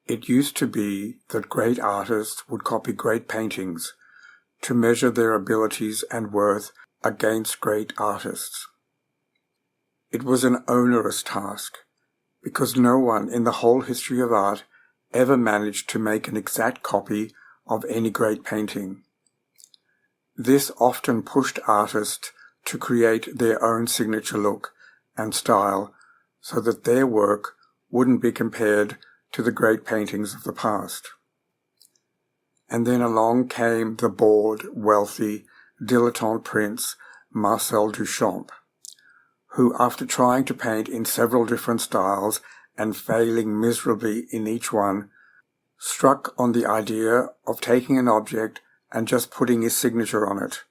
It used to be that great artists would copy great paintings to measure their abilities and worth against great artists. It was an onerous task, because no one in the whole history of art ever managed to make an exact copy of any great painting. This often pushed artists to create their own signature look and style so that their work wouldn't be compared to the great paintings of the past. And then along came the bored, wealthy, dilettante prince Marcel Duchamp, who, after trying to paint in several different styles and failing miserably in each one, struck on the idea of taking an object and just putting his signature on it,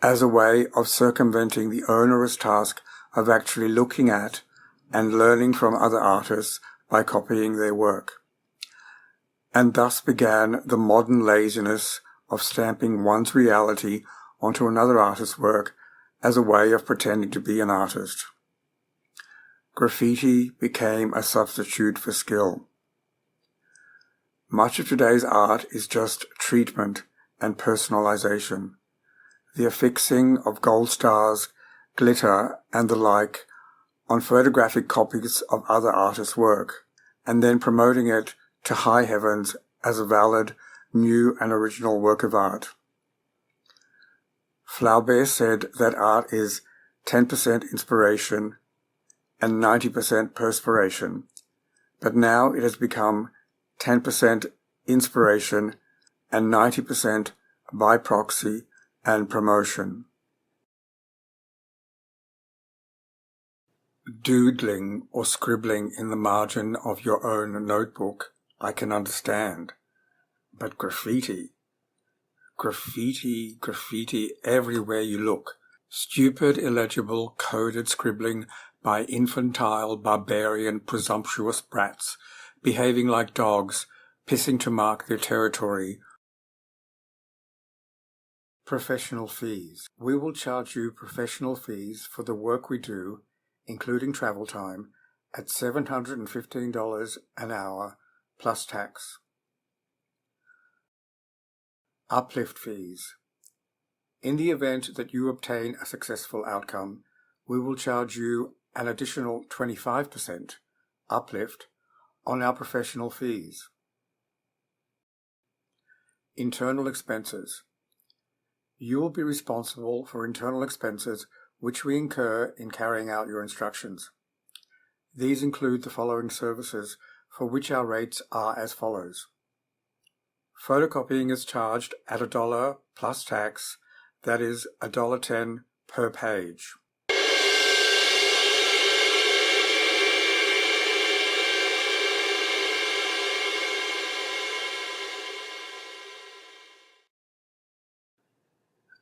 as a way of circumventing the onerous task of actually looking at and learning from other artists by copying their work. And thus began the modern laziness of stamping one's reality onto another artist's work as a way of pretending to be an artist. Graffiti became a substitute for skill. Much of today's art is just treatment and personalization, the affixing of gold stars, glitter, and the like on photographic copies of other artists' work, and then promoting it to high heavens as a valid, new and original work of art. Flaubert said that art is 10% inspiration and 90% perspiration, but now it has become 10% inspiration and 90% by proxy and promotion. Doodling or scribbling in the margin of your own notebook, I can understand. But graffiti everywhere you look. Stupid, illegible, coded scribbling by infantile, barbarian, presumptuous brats, behaving like dogs, pissing to mark their territory. Professional fees. We will charge you professional fees for the work we do, including travel time, at $715 an hour plus tax. Uplift fees. In the event that you obtain a successful outcome, we will charge you an additional 25% uplift on our professional fees. Internal expenses. You will be responsible for internal expenses which we incur in carrying out your instructions. These include the following services for which our rates are as follows. Photocopying is charged at $1 plus tax, that is $1.10 per page.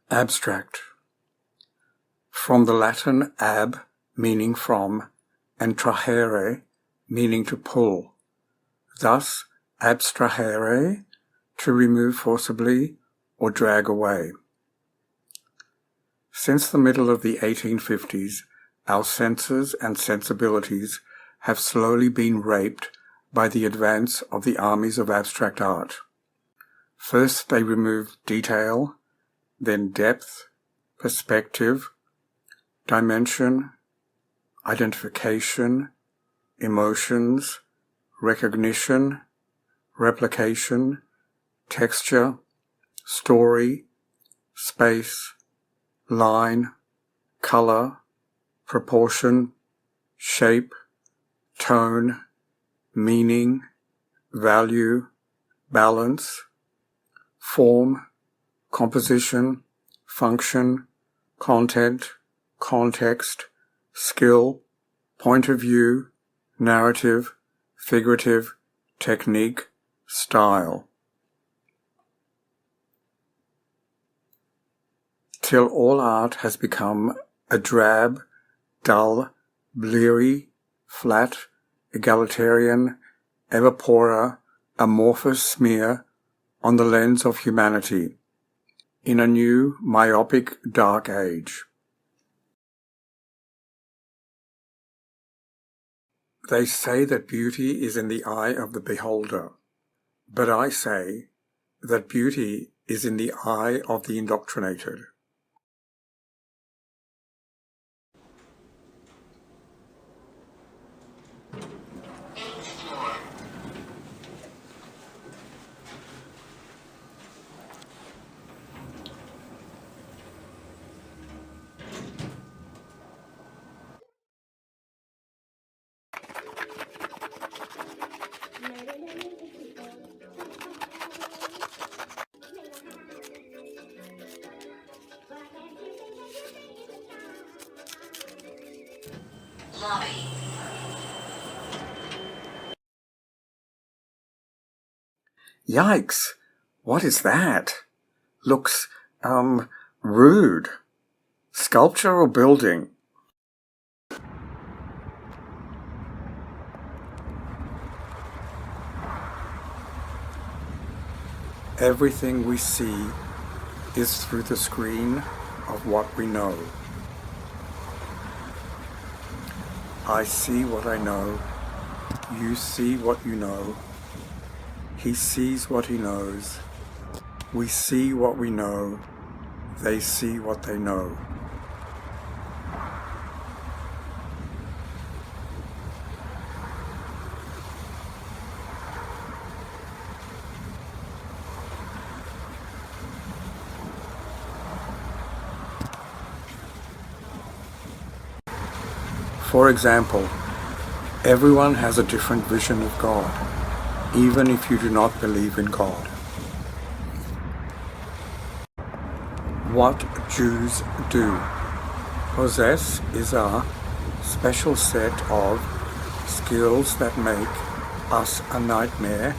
Abstract. From the Latin ab, meaning from, and trahere, meaning to pull. Thus, abstrahere, to remove forcibly or drag away. Since the middle of the 1850s, Our senses and sensibilities have slowly been raped by the advance of the armies of abstract art. First they removed detail, then depth, perspective, dimension, identification, emotions, recognition, replication, texture, story, space, line, color, proportion, shape, tone, meaning, value, balance, form, composition, function, content, context, skill, point of view, narrative, figurative, technique, style. Till all art has become a drab, dull, bleary, flat, egalitarian, ever poorer, amorphous smear on the lens of humanity, in a new, myopic, dark age. They say that beauty is in the eye of the beholder, but I say that beauty is in the eye of the indoctrinated. Yikes! What is that? Looks, rude. Sculpture or building? Everything we see is through the screen of what we know. I see what I know. You see what you know. He sees what he knows. We see what we know. They see what they know. For example, everyone has a different vision of God, even if you do not believe in God. What Jews do possess is a special set of skills that make us a nightmare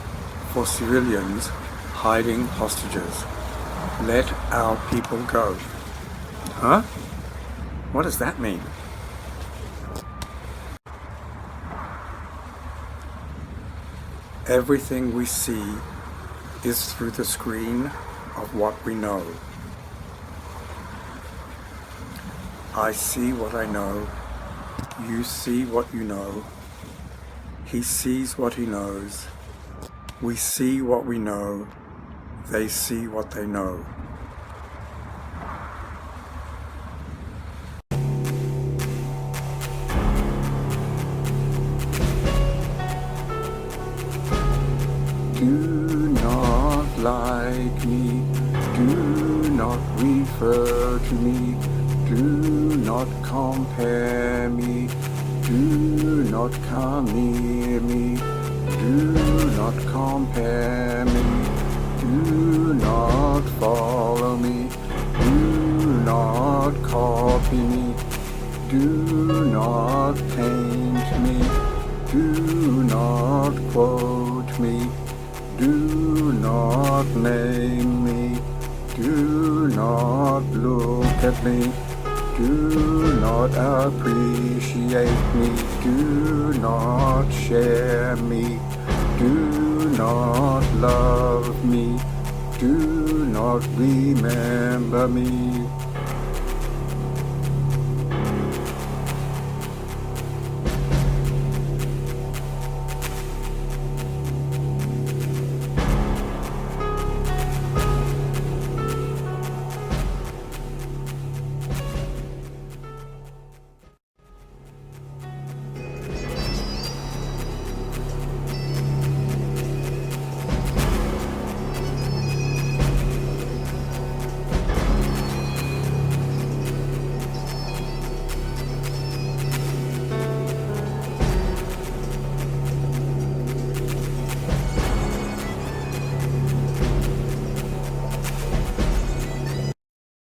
for civilians hiding hostages. Let our people go. Huh? What does that mean? Everything we see is through the screen of what we know. I see what I know. You see what you know. He sees what he knows. We see what we know. They see what they know. Do not like me, do not refer to me, do not compare me, do not come near me, do not compare me, do not follow me, do not copy me, do not paint me, do not quote me, do not name me, do not look at me, do not appreciate me, do not share me, do not love me, do not remember me.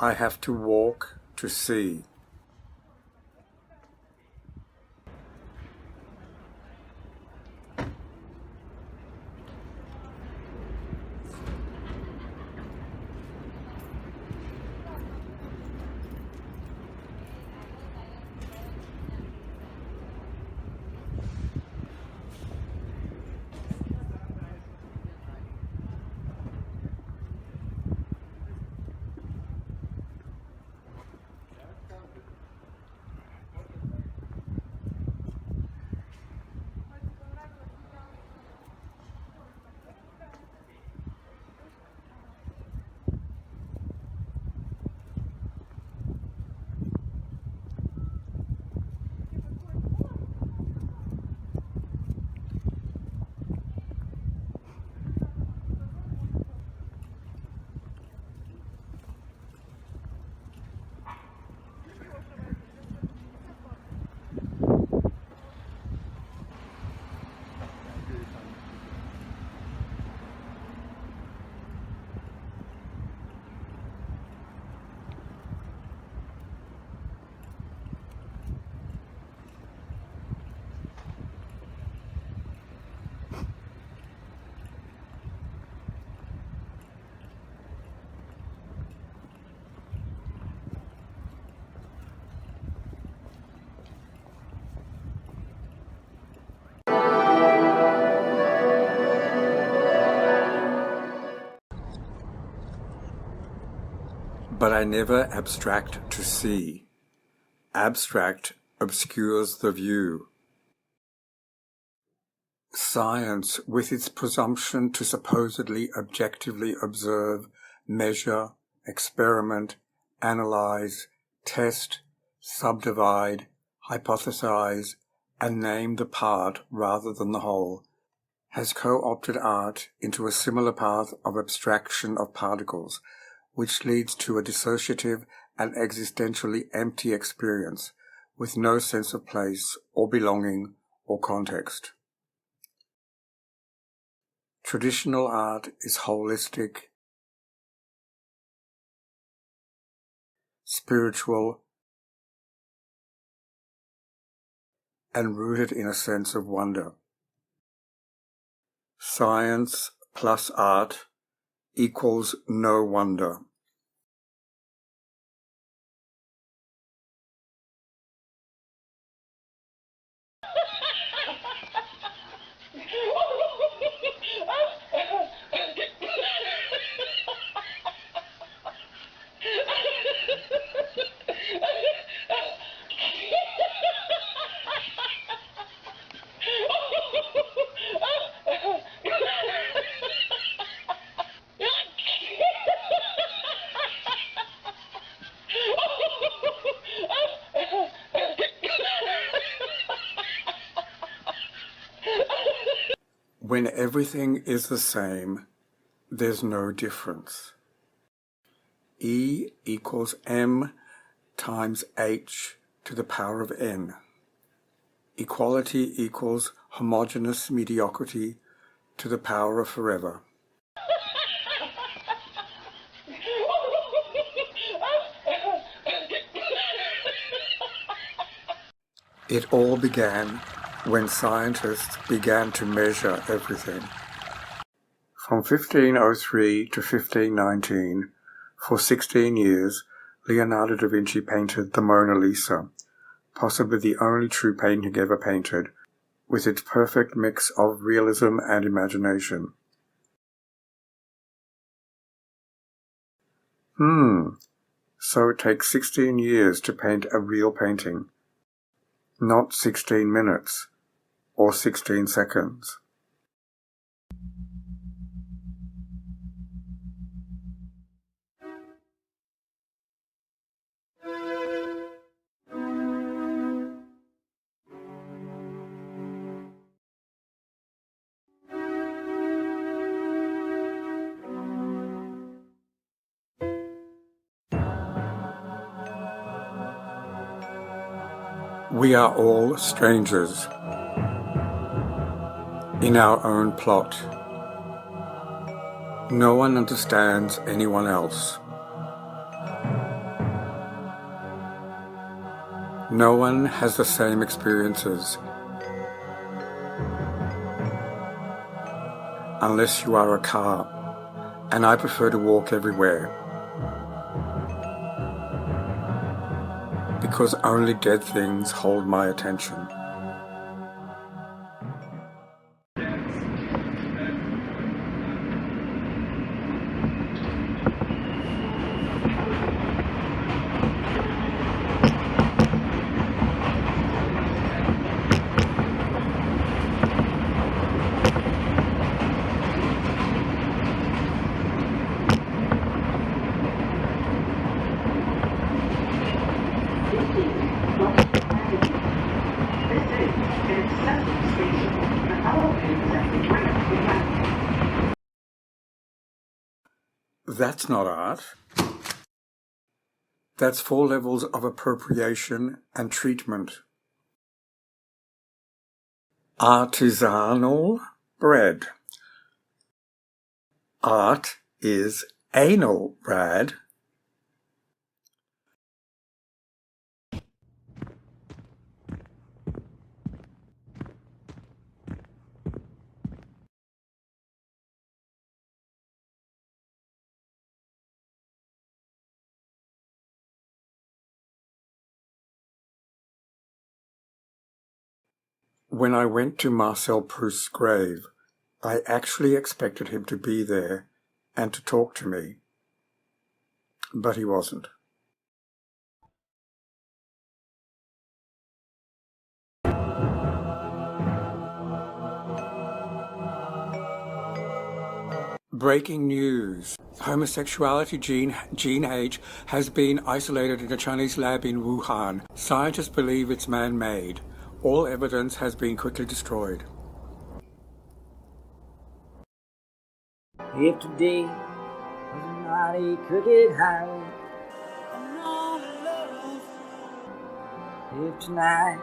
I have to walk to see. But I never abstract to see. Abstract obscures the view. Science, with its presumption to supposedly objectively observe, measure, experiment, analyze, test, subdivide, hypothesize, and name the part rather than the whole, has co-opted art into a similar path of abstraction of particles, which leads to a dissociative and existentially empty experience, with no sense of place or belonging or context. Traditional art is holistic, spiritual, and rooted in a sense of wonder. Science plus art equals no wonder. When everything is the same, there's no difference. E equals m times h to the power of n. Equality equals homogeneous mediocrity to the power of forever. It all began when scientists began to measure everything. From 1503 to 1519, for 16 years, Leonardo da Vinci painted the Mona Lisa, possibly the only true painting ever painted, with its perfect mix of realism and imagination. So it takes 16 years to paint a real painting, not 16 minutes or 16 seconds. We are all strangers in our own plot. No one understands anyone else. No one has the same experiences, unless you are a car, and I prefer to walk everywhere, because only dead things hold my attention. That's not art. That's 4 levels of appropriation and treatment. Artisanal bread. Art is anal bread. When I went to Marcel Proust's grave, I actually expected him to be there and to talk to me. but he wasn't. Breaking news. Homosexuality gene H has been isolated in a Chinese lab in Wuhan. Scientists believe it's man-made. All evidence has been quickly destroyed. If today was not a crooked highway, if tonight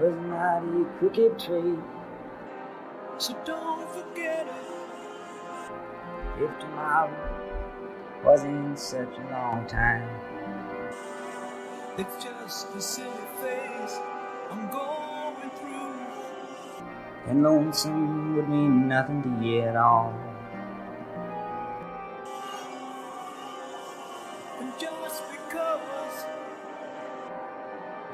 was not a crooked trail, so don't forget it. If tomorrow wasn't such a long time, it's just a silly phase I'm going through, and lonesome would mean nothing to you at all. And just because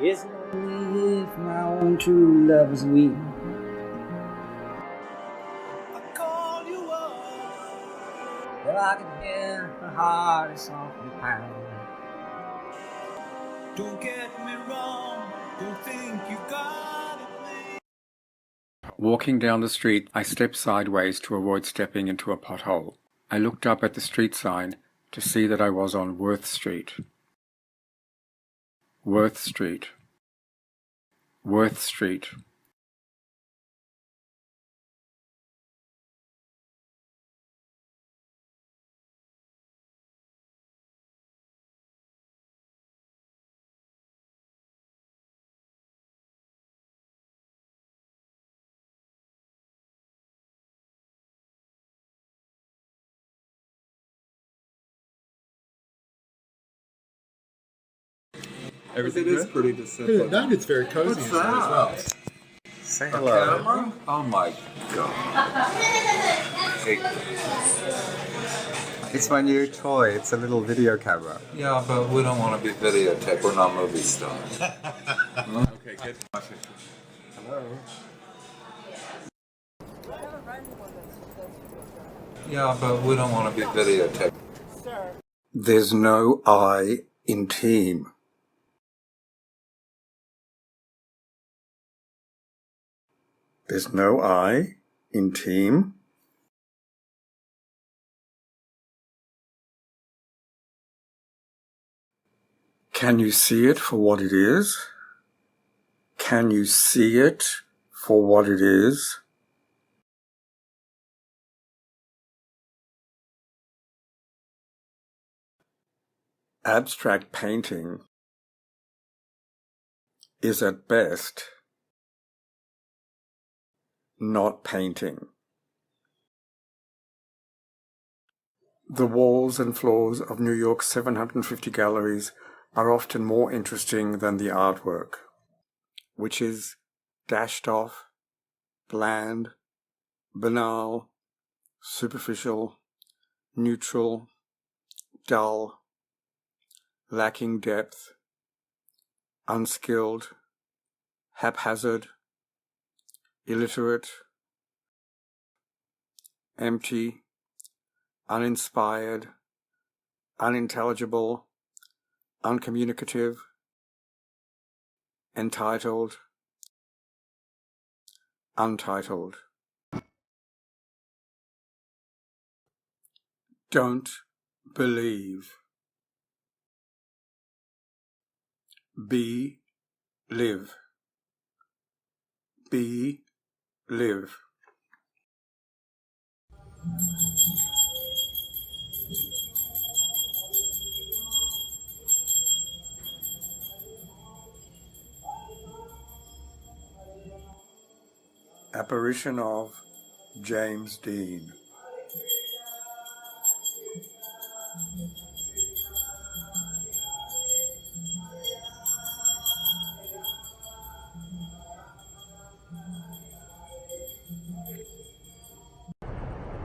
it's lonely if my own true love is weak, I call you up, if I could hear her heart softly pound. Don't get me wrong, don't think you got it. Walking down the street, I stepped sideways to avoid stepping into a pothole. I looked up at the street sign to see that I was on Worth Street. Worth Street. Worth Street. Everything is pretty deceptive. At night it's very cozy as well. Say hello. Oh my god. Hey. It's my new toy. It's a little video camera. Yeah, but we don't want to be videotaped. We're not movie stars. Okay, get my picture. Hello. Yeah, but we don't want to be videotaped. There's no I in team. There's no I in team. Can you see it for what it is? Can you see it for what it is? Abstract painting is at best not painting. The walls and floors of New York's 750 galleries are often more interesting than the artwork, which is dashed off, bland, banal, superficial, neutral, dull, lacking depth, unskilled, haphazard, illiterate, empty, uninspired, unintelligible, uncommunicative, entitled, untitled. Don't believe. Be, live. Be, live. Apparition of James Dean.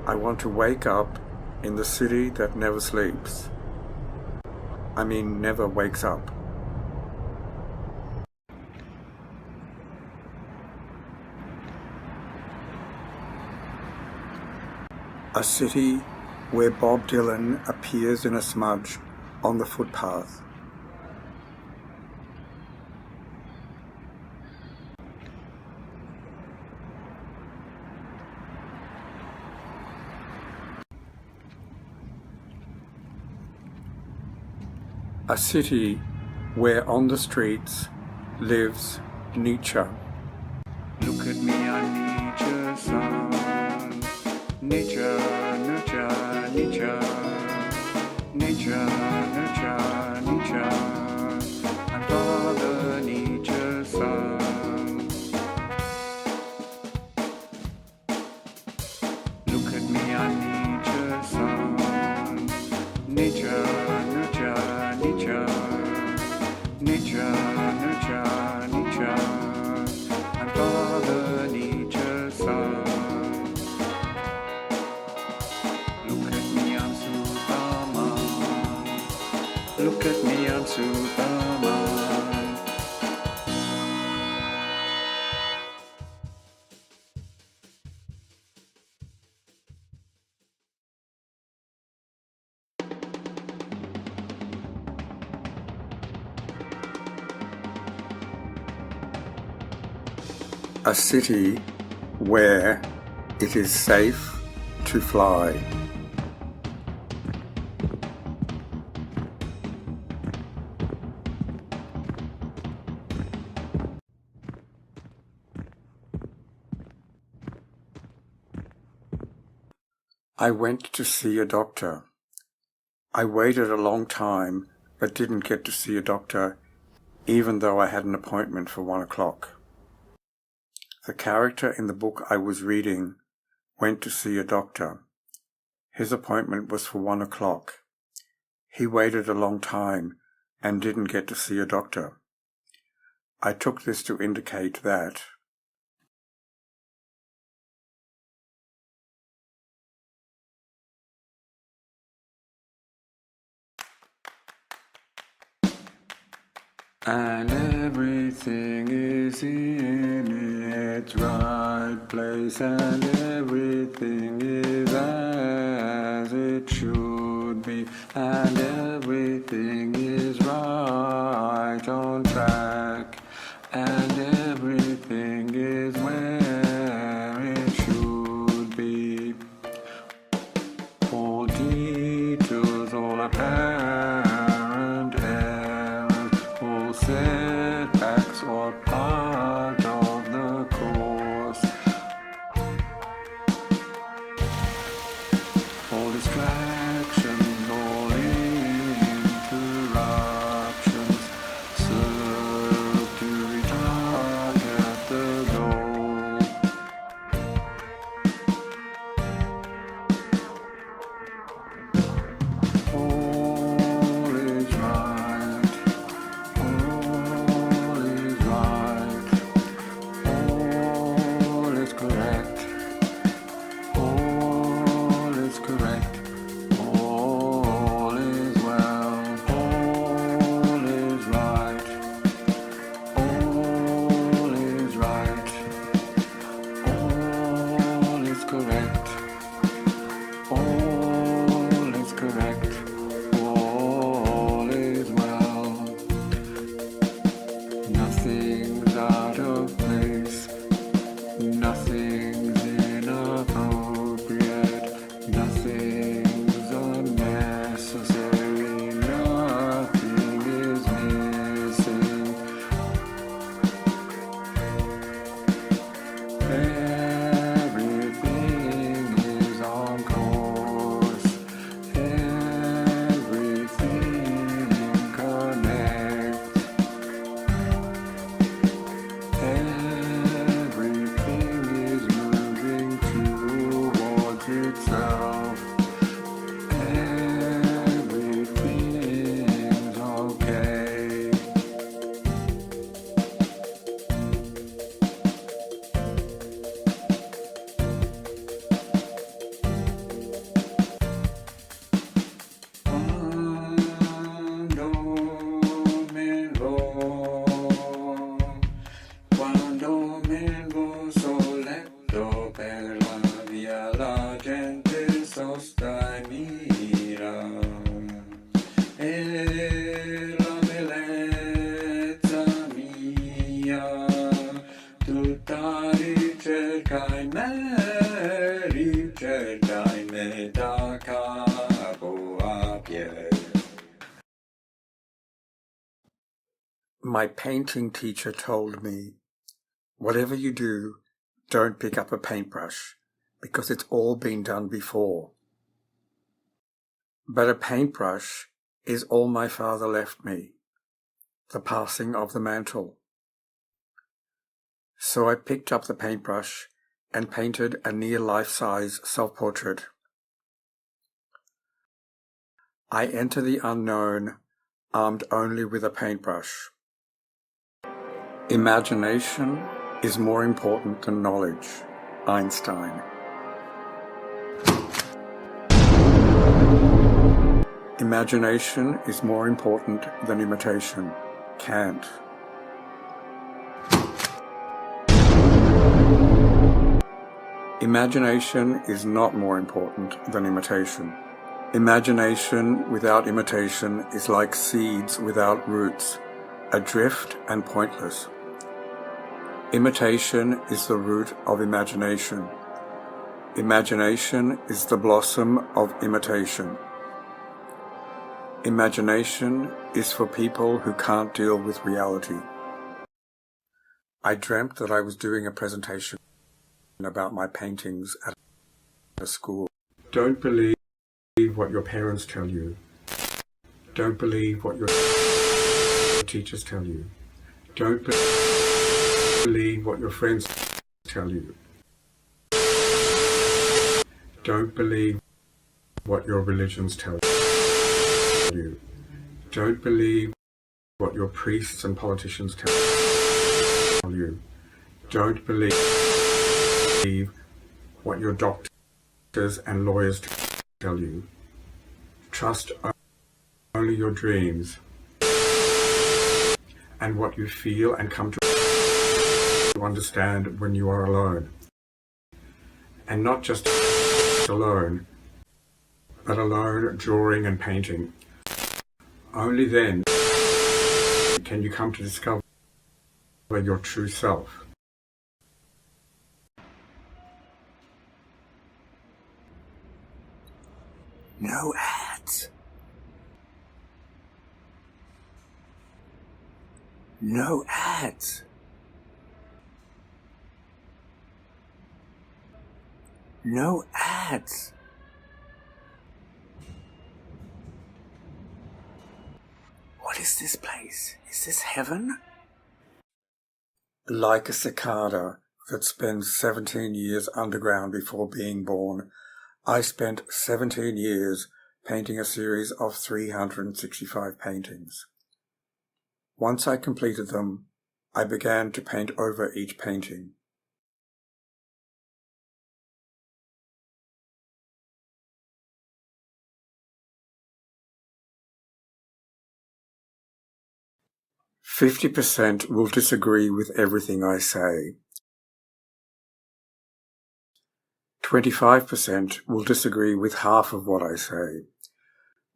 I want to wake up in the city that never sleeps. I mean, never wakes up. A city where Bob Dylan appears in a smudge on the footpath. A city where on the streets lives Nietzsche. Look at me, I'm Nietzsche's son. Nietzsche, Nietzsche, Nietzsche. Nietzsche, Nietzsche, Nietzsche. I'm Father Nietzsche's son. Look at me, I'm Nietzsche's son. Nietzsche, Nietzsche, Nietzsche. Nietzsche, Nietzsche, Nietzsche. I'm Father Nietzsche's son. Look at me, I'm Superman. Look at me, I'm Superman. A city where it is safe to fly. I went to see a doctor. I waited a long time but didn't get to see a doctor even though I had an appointment for 1 o'clock. The character in the book I was reading went to see a doctor. His appointment was for 1 o'clock. He waited a long time and didn't get to see a doctor. I took this to indicate that And everything is in its right place, and everything is as it should be, and everything is right on track, and everything is where it should be. All details, all apparent errors, all setbacks are part of the course. All distractions, all interruptions serve to retard My painting teacher told me, whatever you do, don't pick up a paintbrush, because it's all been done before. But a paintbrush is all my father left me, the passing of the mantle. So I picked up the paintbrush and painted a near life-size self-portrait. I enter the unknown, armed only with a paintbrush. Imagination is more important than knowledge. Einstein. Imagination is more important than imitation. Kant. Imagination is not more important than imitation. Imagination without imitation is like seeds without roots, adrift and pointless. Imitation is the root of imagination. Imagination is the blossom of imitation. Imagination is for people who can't deal with reality. I dreamt that I was doing a presentation about my paintings at a school. Don't believe what your parents tell you. Don't believe what your teachers tell you. Don't believe what your friends tell you. Don't believe what your religions tell you. Don't believe what your priests and politicians tell you. Don't believe what your doctors and lawyers tell you. Trust only your dreams and what you feel and come to understand when you are alone. And not just alone, but alone drawing and painting. Only then can you come to discover your true self. No ads. No ads. No ads. What is this place? Is this heaven? Like a cicada that spends 17 years underground before being born, I spent 17 years painting a series of 365 paintings. Once I completed them, I began to paint over each painting. "50% will disagree with everything I say. 25% will disagree with half of what I say.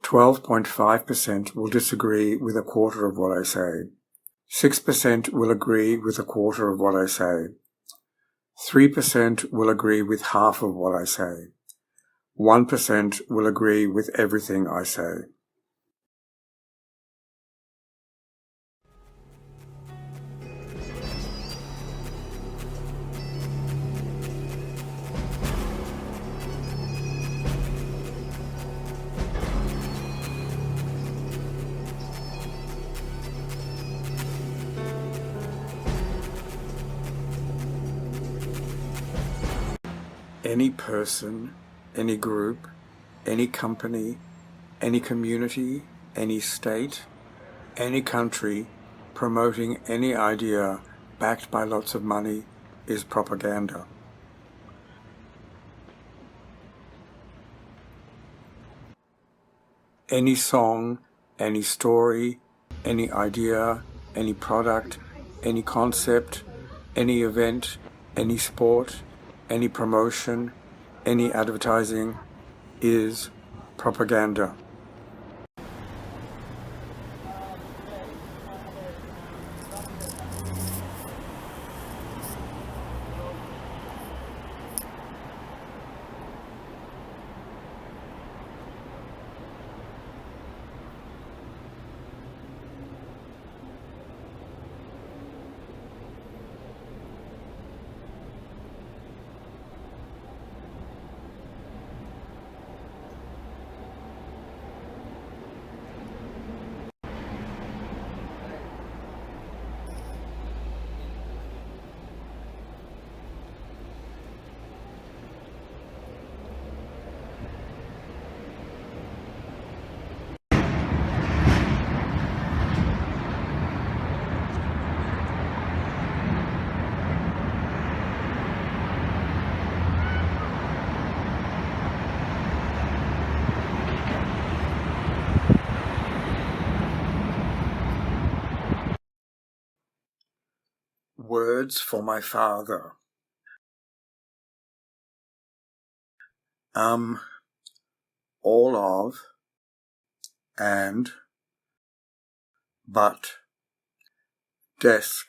12.5% will disagree with a quarter of what I say. 6% will agree with a quarter of what I say. 3% will agree with half of what I say. 1% will agree with everything I say." Any person, any group, any company, any community, any state, any country promoting any idea backed by lots of money is propaganda. Any song, any story, any idea, any product, any concept, any event, any sport, any promotion, any advertising is propaganda. Words for my father. All of, and, but, desk,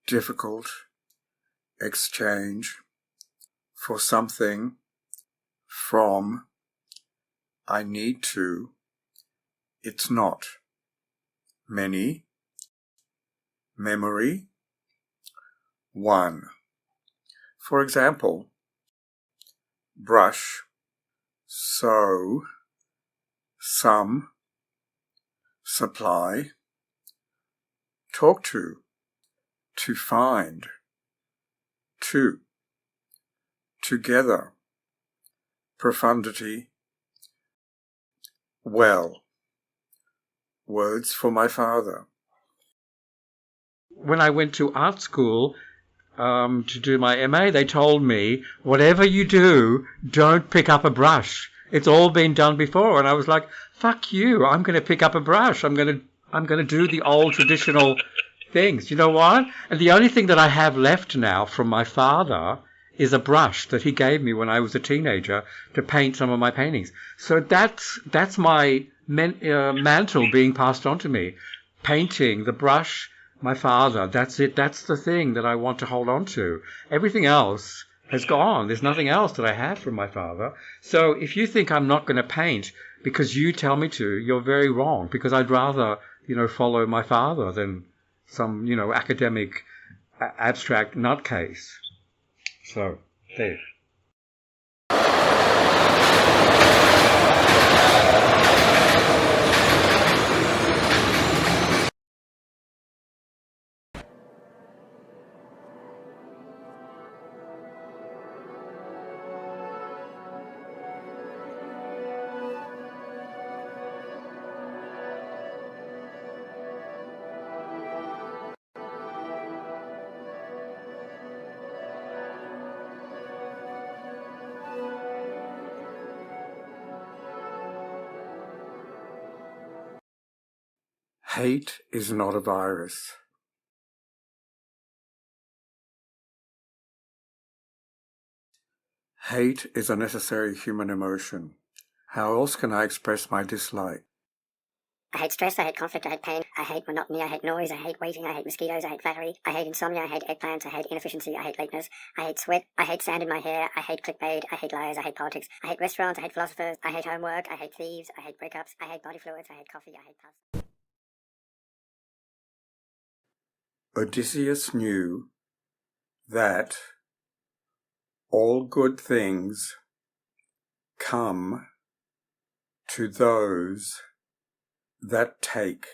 difficult, exchange, for something, from, I need to, it's not, many, memory, one. For example, brush, so, some, supply, talk to find, to, together, profundity, well, words for my father. When I went to art school to do my MA, they told me, whatever you do, don't pick up a brush. It's all been done before. And I was like, fuck you, I'm going to pick up a brush. I'm going to do the old traditional things. You know what? And the only thing that I have left now from my father is a brush that he gave me when I was a teenager to paint some of my paintings. So that's my mantle being passed on to me. Painting, the brush, my father, that's it. That's the thing that I want to hold on to. Everything else has gone. There's nothing else that I have from my father. So if you think I'm not going to paint because you tell me to, you're very wrong, because I'd rather, follow my father than some, academic, abstract nutcase. So, there. Hate is not a virus. Hate is a necessary human emotion. How else can I express my dislike? I hate stress, I hate conflict, I hate pain, I hate monotony, I hate noise, I hate waiting, I hate mosquitoes, I hate flattery, I hate insomnia, I hate eggplants, I hate inefficiency, I hate lateness, I hate sweat, I hate sand in my hair, I hate clickbait, I hate liars, I hate politics, I hate restaurants, I hate philosophers, I hate homework, I hate thieves, I hate breakups, I hate body fluids, I hate coffee, I hate puffs. Odysseus knew that all good things come to those that take.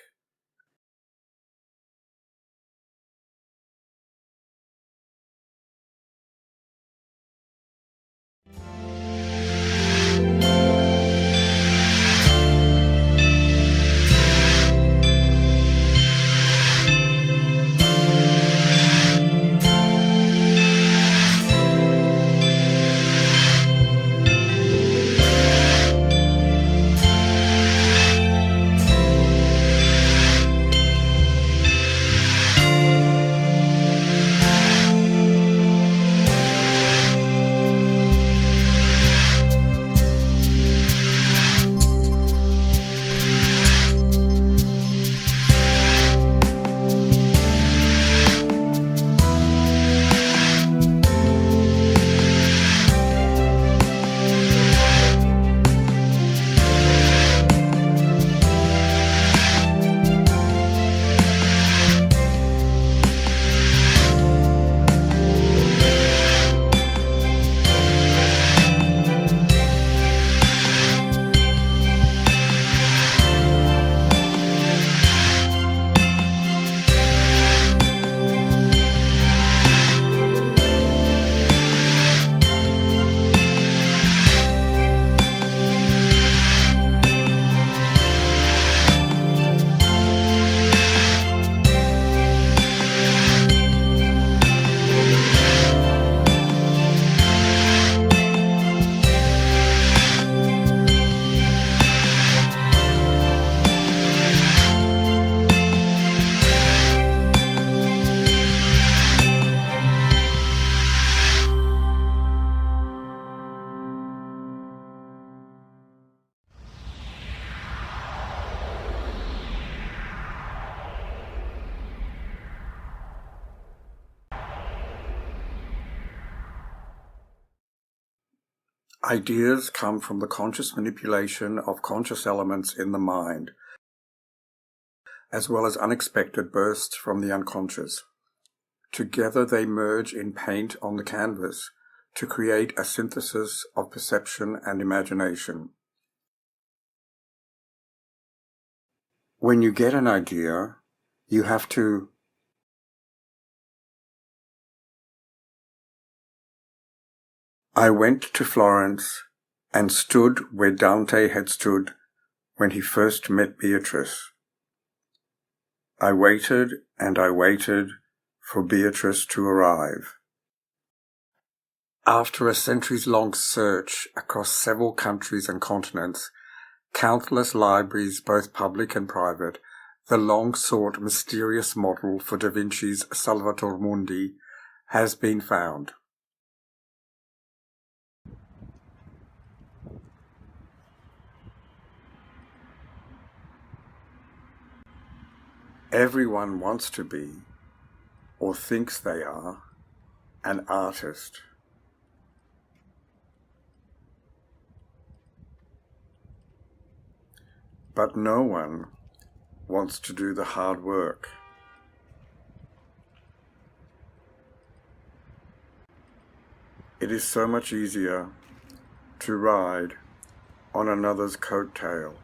Ideas come from the conscious manipulation of conscious elements in the mind, as well as unexpected bursts from the unconscious. Together they merge in paint on the canvas to create a synthesis of perception and imagination. When you get an idea, you have to I went to Florence and stood where Dante had stood when he first met Beatrice. I waited and I waited for Beatrice to arrive. After a centuries-long search across several countries and continents, countless libraries, both public and private, the long-sought mysterious model for Da Vinci's Salvator Mundi has been found. Everyone wants to be, or thinks they are, an artist. But no one wants to do the hard work. It is so much easier to ride on another's coattail.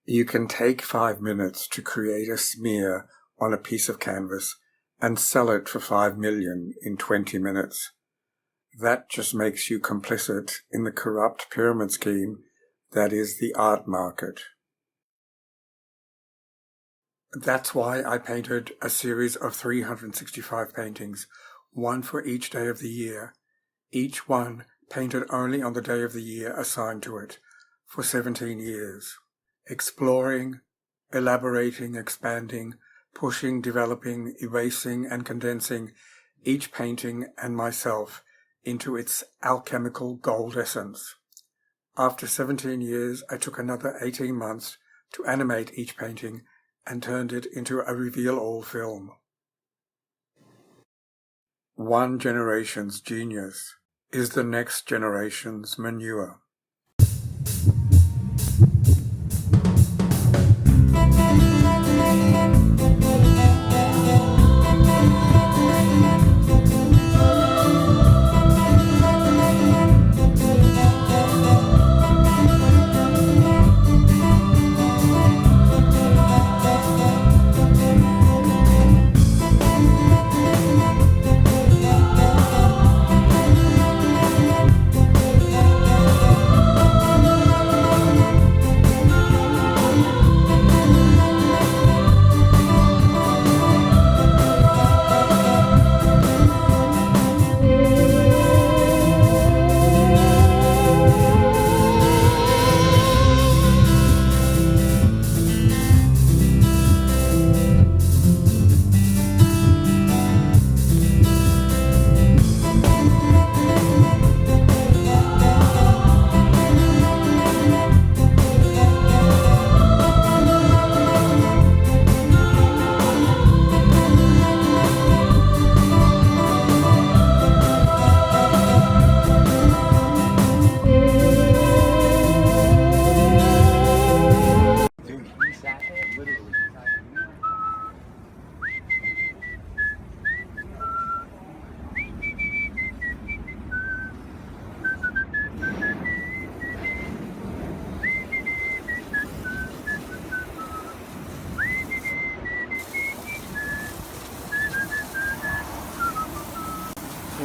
You can take 5 minutes to create a smear on a piece of canvas and sell it for 5 million in 20 minutes. That just makes you complicit in the corrupt pyramid scheme that is the art market. That's why I painted a series of 365 paintings, one for each day of the year, each one painted only on the day of the year assigned to it, for 17 years. Exploring, elaborating, expanding, pushing, developing, erasing and condensing each painting and myself into its alchemical gold essence. After 17 years, I took another 18 months to animate each painting and turned it into a reveal-all film. One generation's genius is the next generation's manure.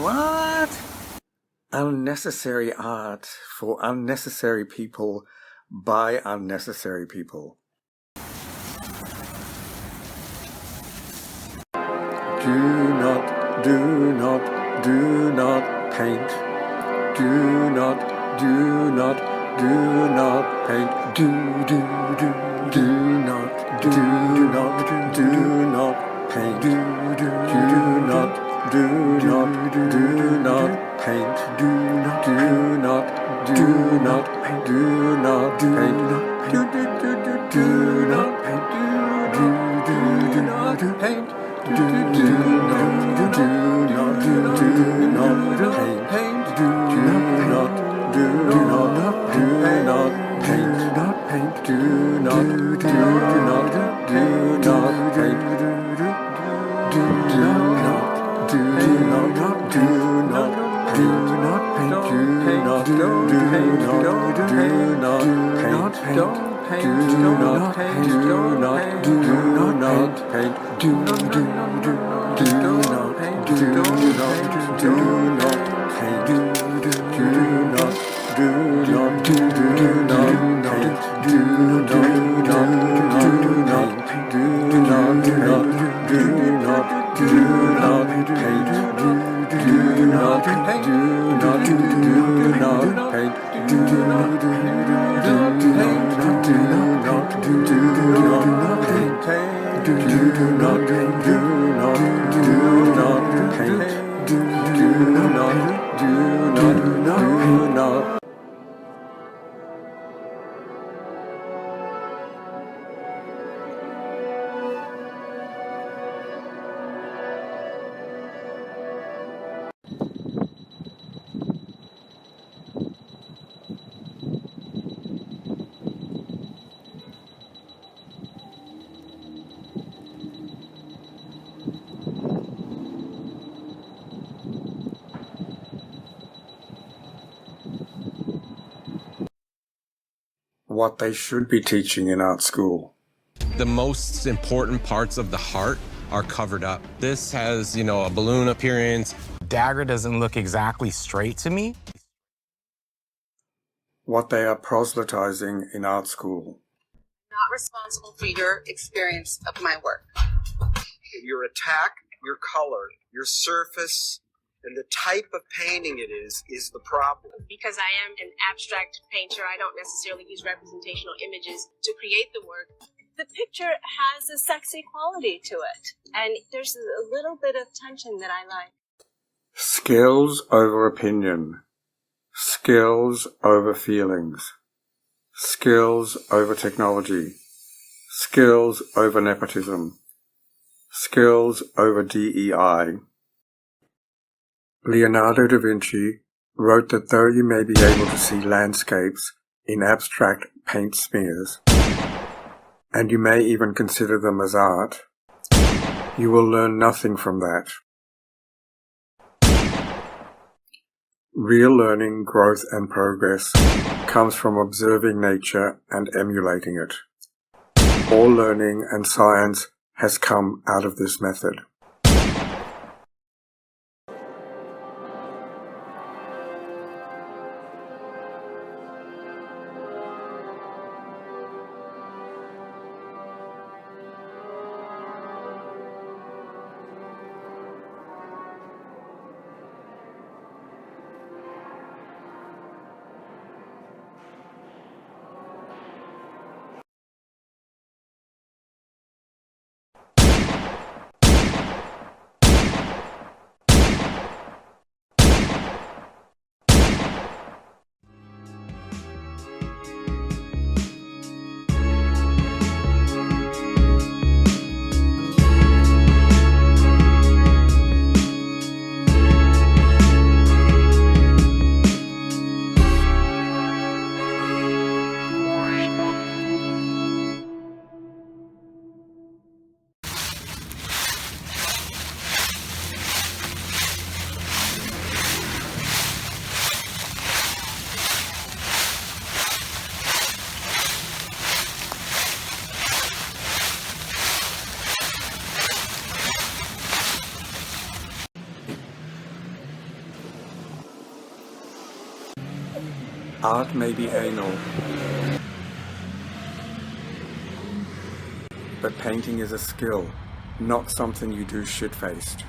What? Unnecessary art for unnecessary people by unnecessary people. Do not paint. Do not paint. Do not paint. Do not paint. Do not paint. What they should be teaching in art school. The most important parts of the heart are covered up. This has, a balloon appearance. Dagger doesn't look exactly straight to me. What they are proselytizing in art school. Not responsible for your experience of my work. Your attack, your color, your surface, and the type of painting it is the problem. Because I am an abstract painter, I don't necessarily use representational images to create the work. The picture has a sexy quality to it, and there's a little bit of tension that I like. Skills over opinion. Skills over feelings. Skills over technology. Skills over nepotism. Skills over DEI. Leonardo da Vinci wrote that though you may be able to see landscapes in abstract paint smears, and you may even consider them as art, you will learn nothing from that. Real learning, growth and progress comes from observing nature and emulating it. All learning and science has come out of this method. Art may be anal, but painting is a skill, not something you do shit-faced.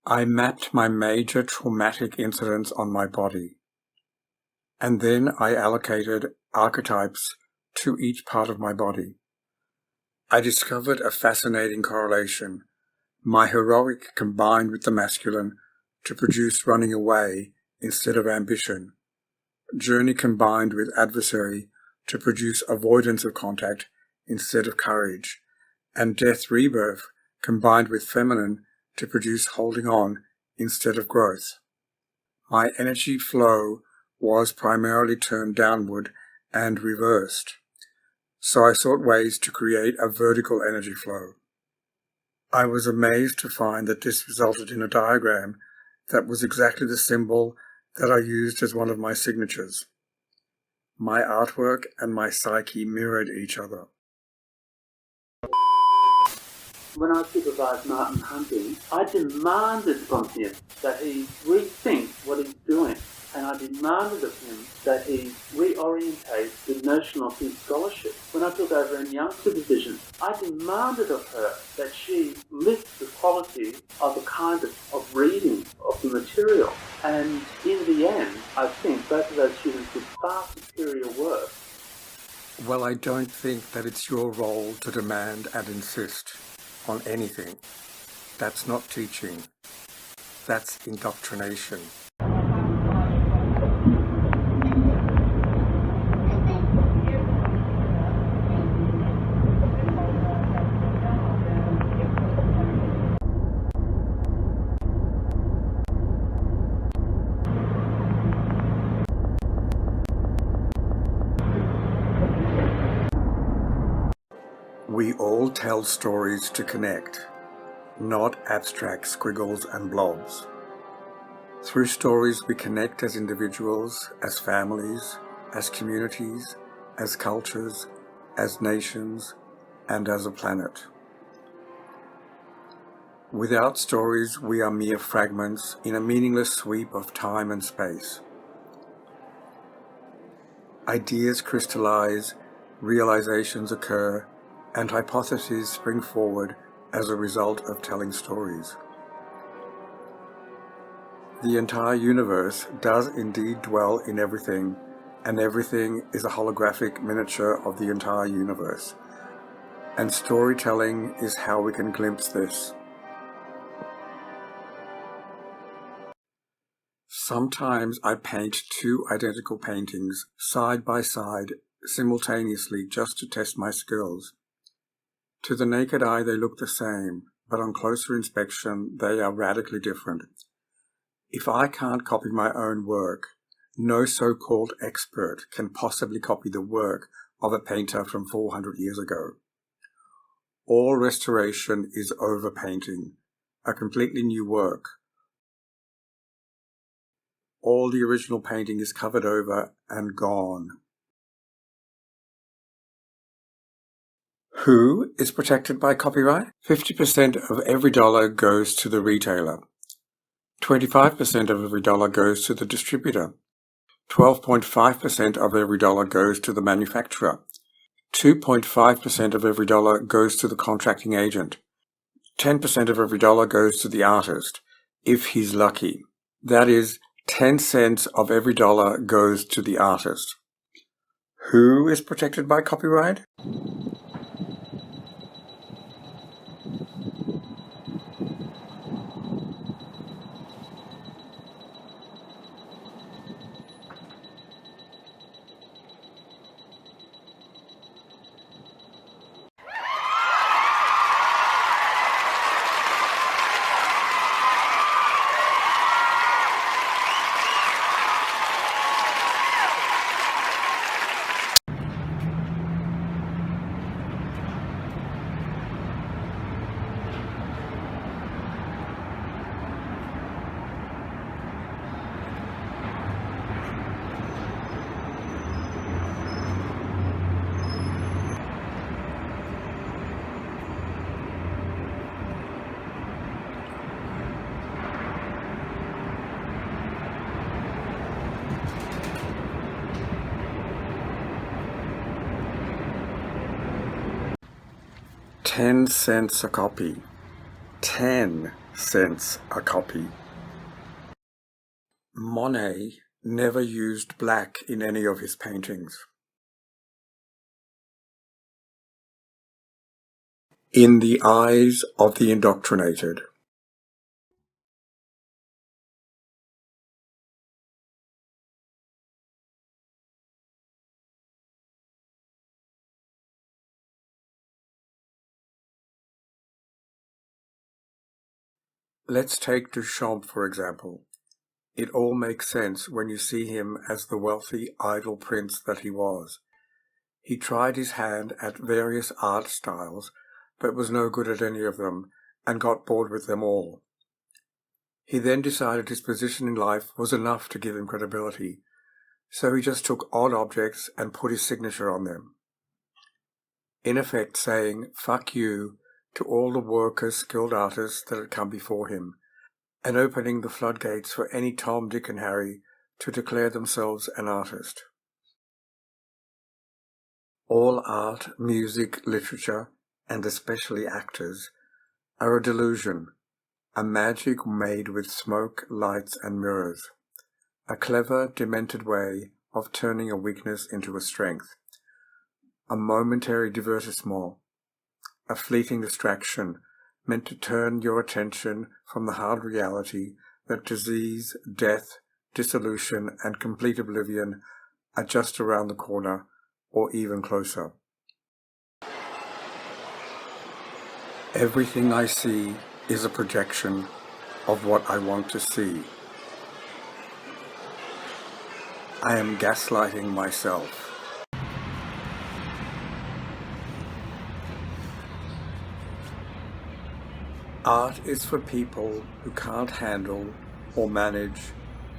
I mapped my major traumatic incidents on my body, and then I allocated archetypes to each part of my body. I discovered a fascinating correlation. My heroic combined with the masculine to produce running away instead of ambition. Journey combined with adversary to produce avoidance of contact instead of courage. And death rebirth combined with feminine to produce holding on instead of growth. My energy flow was primarily turned downward and reversed, so I sought ways to create a vertical energy flow. I was amazed to find that this resulted in a diagram that was exactly the symbol that I used as one of my signatures. My artwork and my psyche mirrored each other. When I supervised Martin hunting, I demanded from him that he rethink what he's doing, and I demanded of him that he reorientate the notion of his scholarship. When I took over in young supervision, I demanded of her that she lift the quality of the kind of reading of the material. And in the end, I think both of those students did far superior work. Well, I don't think that it's your role to demand and insist on anything. That's not teaching. That's indoctrination. We all tell stories to connect, not abstract squiggles and blobs. Through stories we connect as individuals, as families, as communities, as cultures, as nations, and as a planet. Without stories, we are mere fragments in a meaningless sweep of time and space. Ideas crystallize, realizations occur, and hypotheses spring forward as a result of telling stories. The entire universe does indeed dwell in everything, and everything is a holographic miniature of the entire universe. And storytelling is how we can glimpse this. Sometimes I paint two identical paintings side by side simultaneously just to test my skills. To the naked eye they look the same, but on closer inspection they are radically different. If I can't copy my own work, no so-called expert can possibly copy the work of a painter from 400 years ago. All restoration is overpainting, a completely new work. All the original painting is covered over and gone. Who is protected by copyright? 50% of every dollar goes to the retailer. 25% of every dollar goes to the distributor. 12.5% of every dollar goes to the manufacturer. 2.5% of every dollar goes to the contracting agent. 10% of every dollar goes to the artist, if he's lucky. That is, 10 cents of every dollar goes to the artist. Who is protected by copyright? 10 cents a copy. 10 cents a copy. Monet never used black in any of his paintings. In the eyes of the indoctrinated. Let's take Duchamp, for example. It all makes sense when you see him as the wealthy, idle prince that he was. He tried his hand at various art styles, but was no good at any of them, and got bored with them all. He then decided his position in life was enough to give him credibility, so he just took odd objects and put his signature on them. In effect saying, "Fuck you," to all the workers, skilled artists that had come before him, and opening the floodgates for any Tom, Dick and Harry to declare themselves an artist. All art, music, literature, and especially actors, are a delusion, a magic made with smoke, lights, and mirrors, a clever, demented way of turning a weakness into a strength, a momentary divertissement, a fleeting distraction meant to turn your attention from the hard reality that disease, death, dissolution, and complete oblivion are just around the corner, or even closer. Everything I see is a projection of what I want to see. I am gaslighting myself. Art is for people who can't handle or manage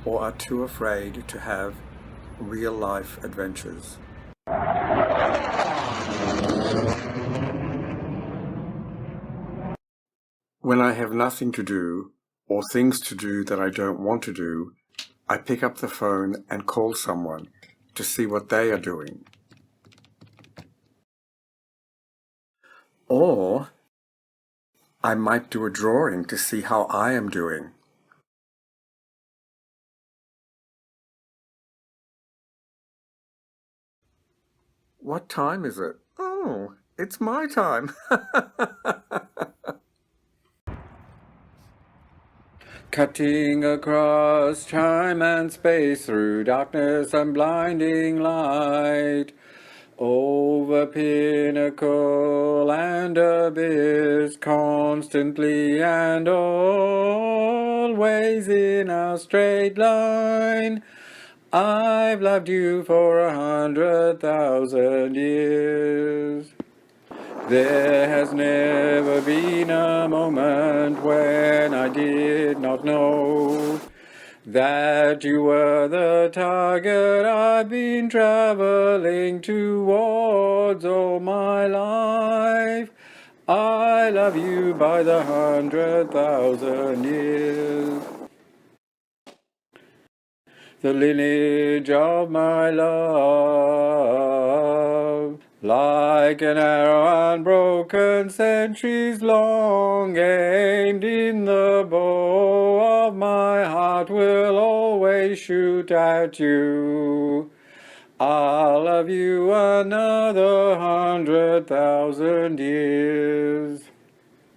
or are too afraid to have real-life adventures. When I have nothing to do, or things to do that I don't want to do, I pick up the phone and call someone to see what they are doing. Or I might do a drawing to see how I am doing. What time is it? Oh, it's my time. Cutting across time and space through darkness and blinding light, over pinnacle and abyss, constantly and always in a straight line. I've loved you for 100,000 years. There has never been a moment when I did not know that you were the target I've been traveling towards all my life. I love you by the 100,000 years. The lineage of my love, like an arrow unbroken, centuries long, aimed in the bow of my heart, will always shoot at you. I'll love you another 100,000 years.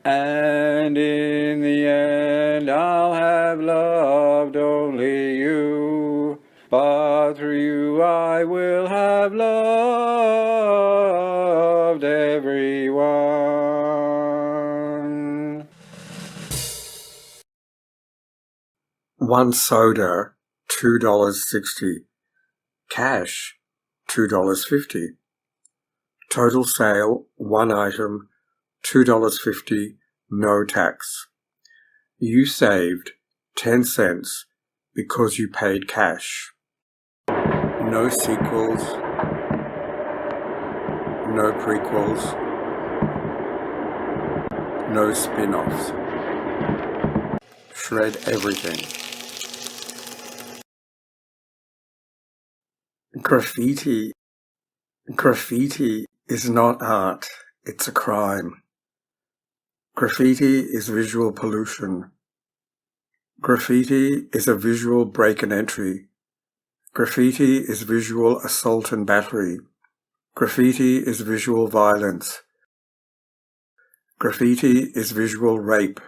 And in the end I'll have loved only you, but through you I will have loved everyone. One soda, $2.60. Cash, $2.50. Total sale, one item, $2.50, no tax. You saved 10 cents because you paid cash. No sequels, no prequels, no spin-offs. Shred everything. Graffiti is not art, it's a crime. Graffiti is visual pollution. Graffiti is a visual break and entry. Graffiti is visual assault and battery. Graffiti is visual violence. Graffiti is visual rape.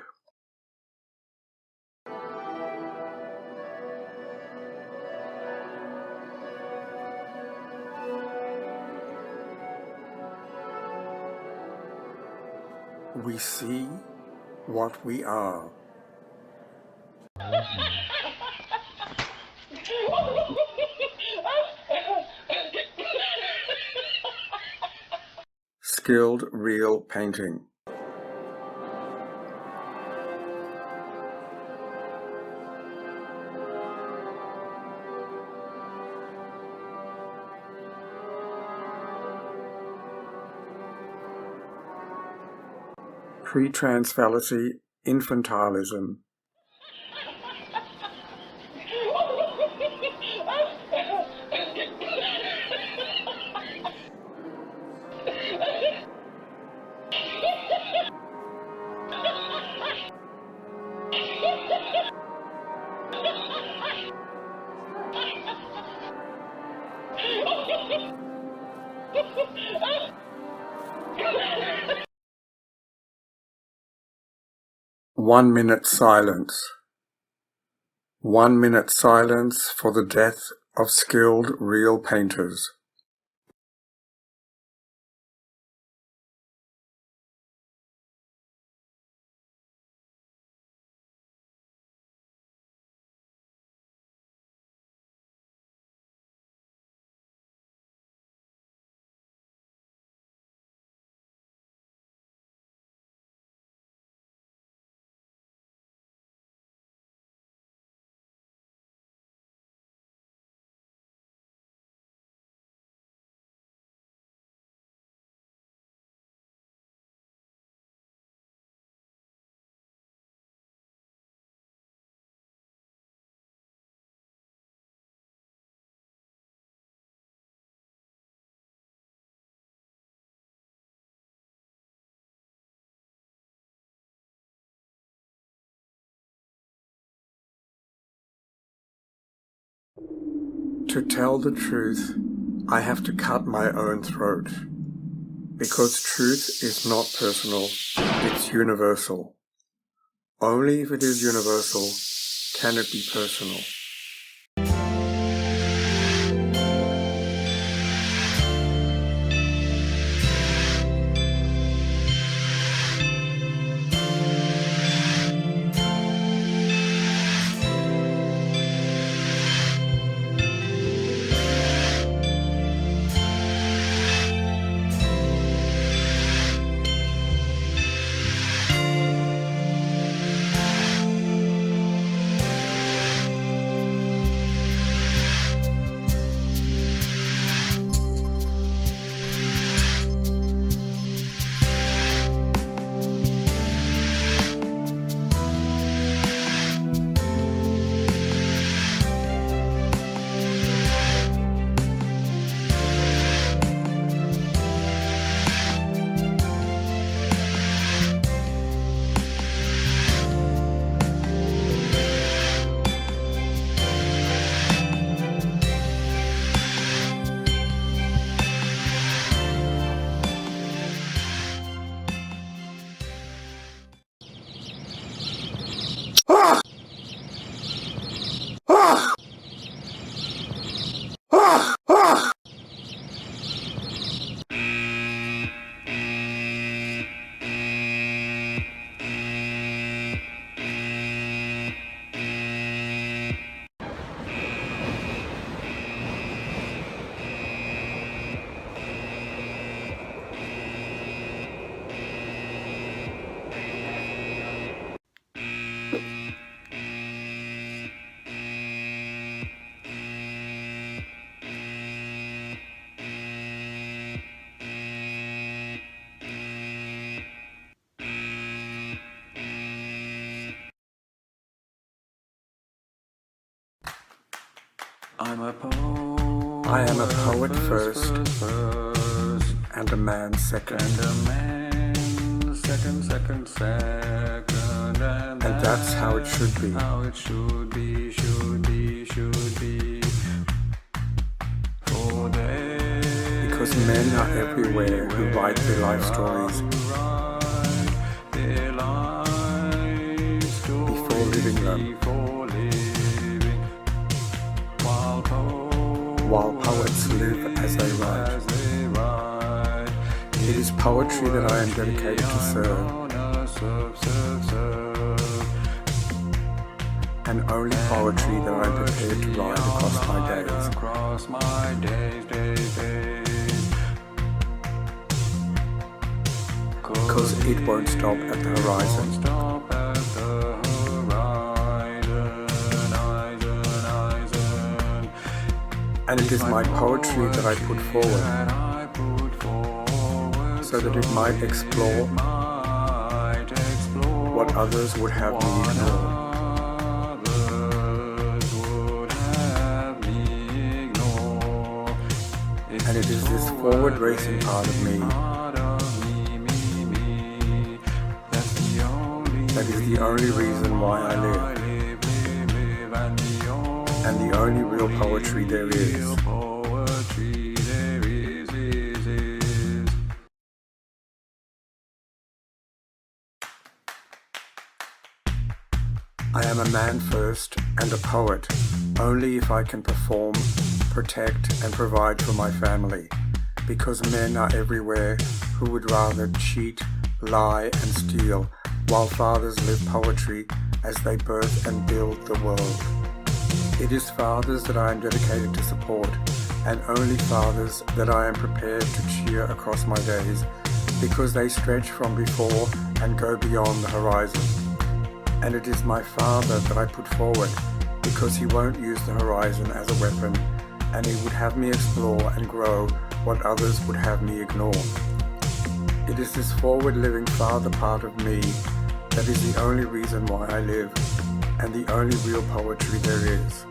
We see what we are. Skilled real painting. Pre-trans fallacy, infantilism. One minute silence. 1 minute silence for the death of skilled real painters. To tell the truth, I have to cut my own throat, because truth is not personal, it's universal. Only if it is universal can it be personal. I am a poet first, and a man second. And that's how it should be. Because men are everywhere who write their life stories before living them, while poets live as they write. It is poetry that I am dedicated to serve, and only poetry that I am prepared to write across my days. Because it won't stop at the horizon. And it is my poetry that I put forward, so that it might explore what others would have me ignore. And it is this forward racing part of me that is the only reason why I live, and the only real poetry there is. I am a man first and a poet only if I can perform, protect and provide for my family, because men are everywhere who would rather cheat, lie and steal, while fathers live poetry as they birth and build the world. It is fathers that I am dedicated to support, and only fathers that I am prepared to cheer across my days, because they stretch from before and go beyond the horizon. And it is my father that I put forward, because he won't use the horizon as a weapon, and he would have me explore and grow what others would have me ignore. It is this forward-living father part of me that is the only reason why I live, and the only real poetry there is.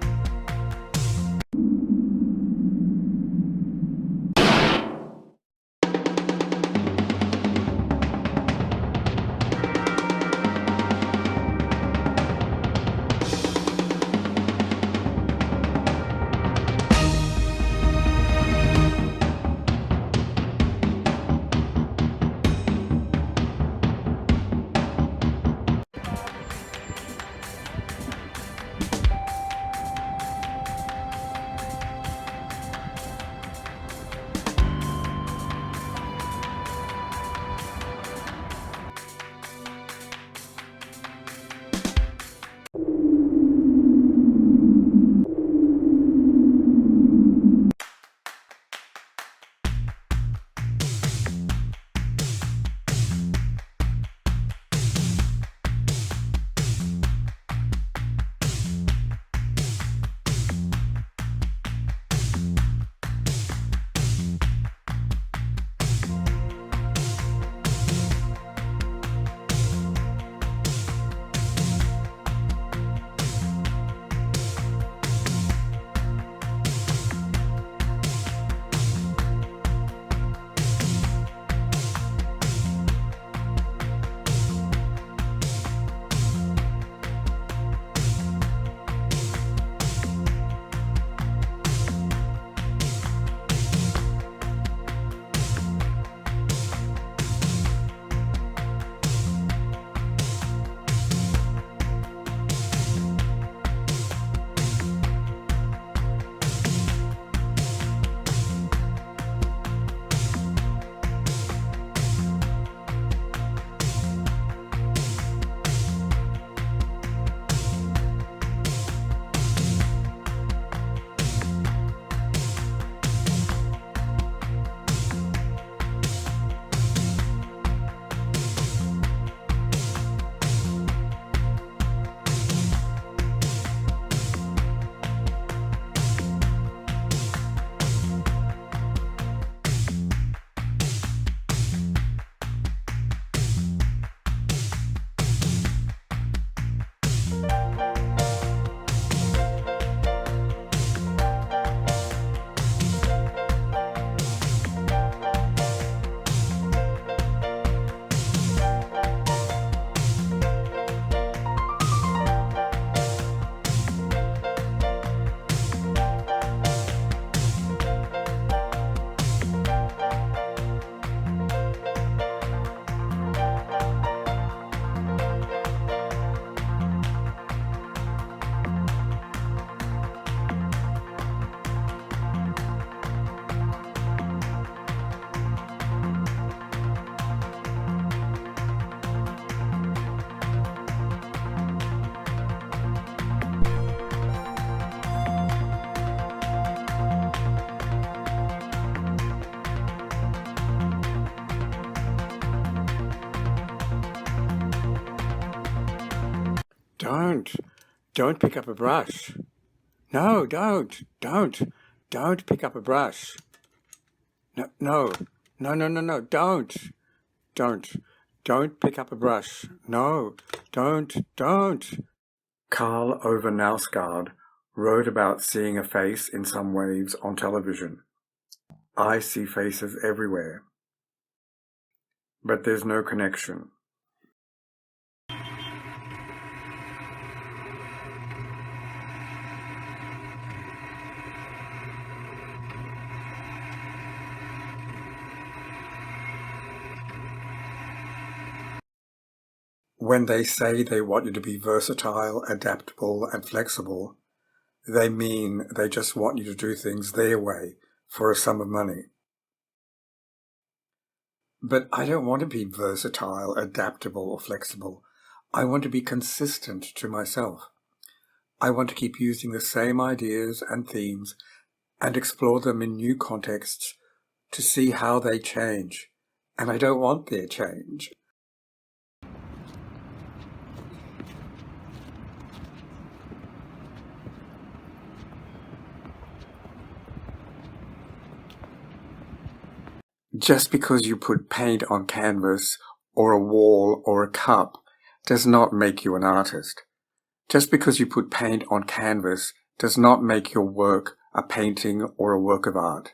Don't pick up a brush. No, don't pick up a brush. No, don't pick up a brush. No, don't. Karl Ove Knausgaard wrote about seeing a face in some waves on television. I see faces everywhere, but there's no connection. When they say they want you to be versatile, adaptable, and flexible, they mean they just want you to do things their way for a sum of money. But I don't want to be versatile, adaptable, or flexible. I want to be consistent to myself. I want to keep using the same ideas and themes and explore them in new contexts to see how they change. And I don't want their change. Just because you put paint on canvas or a wall or a cup does not make you an artist. Just because you put paint on canvas does not make your work a painting or a work of art.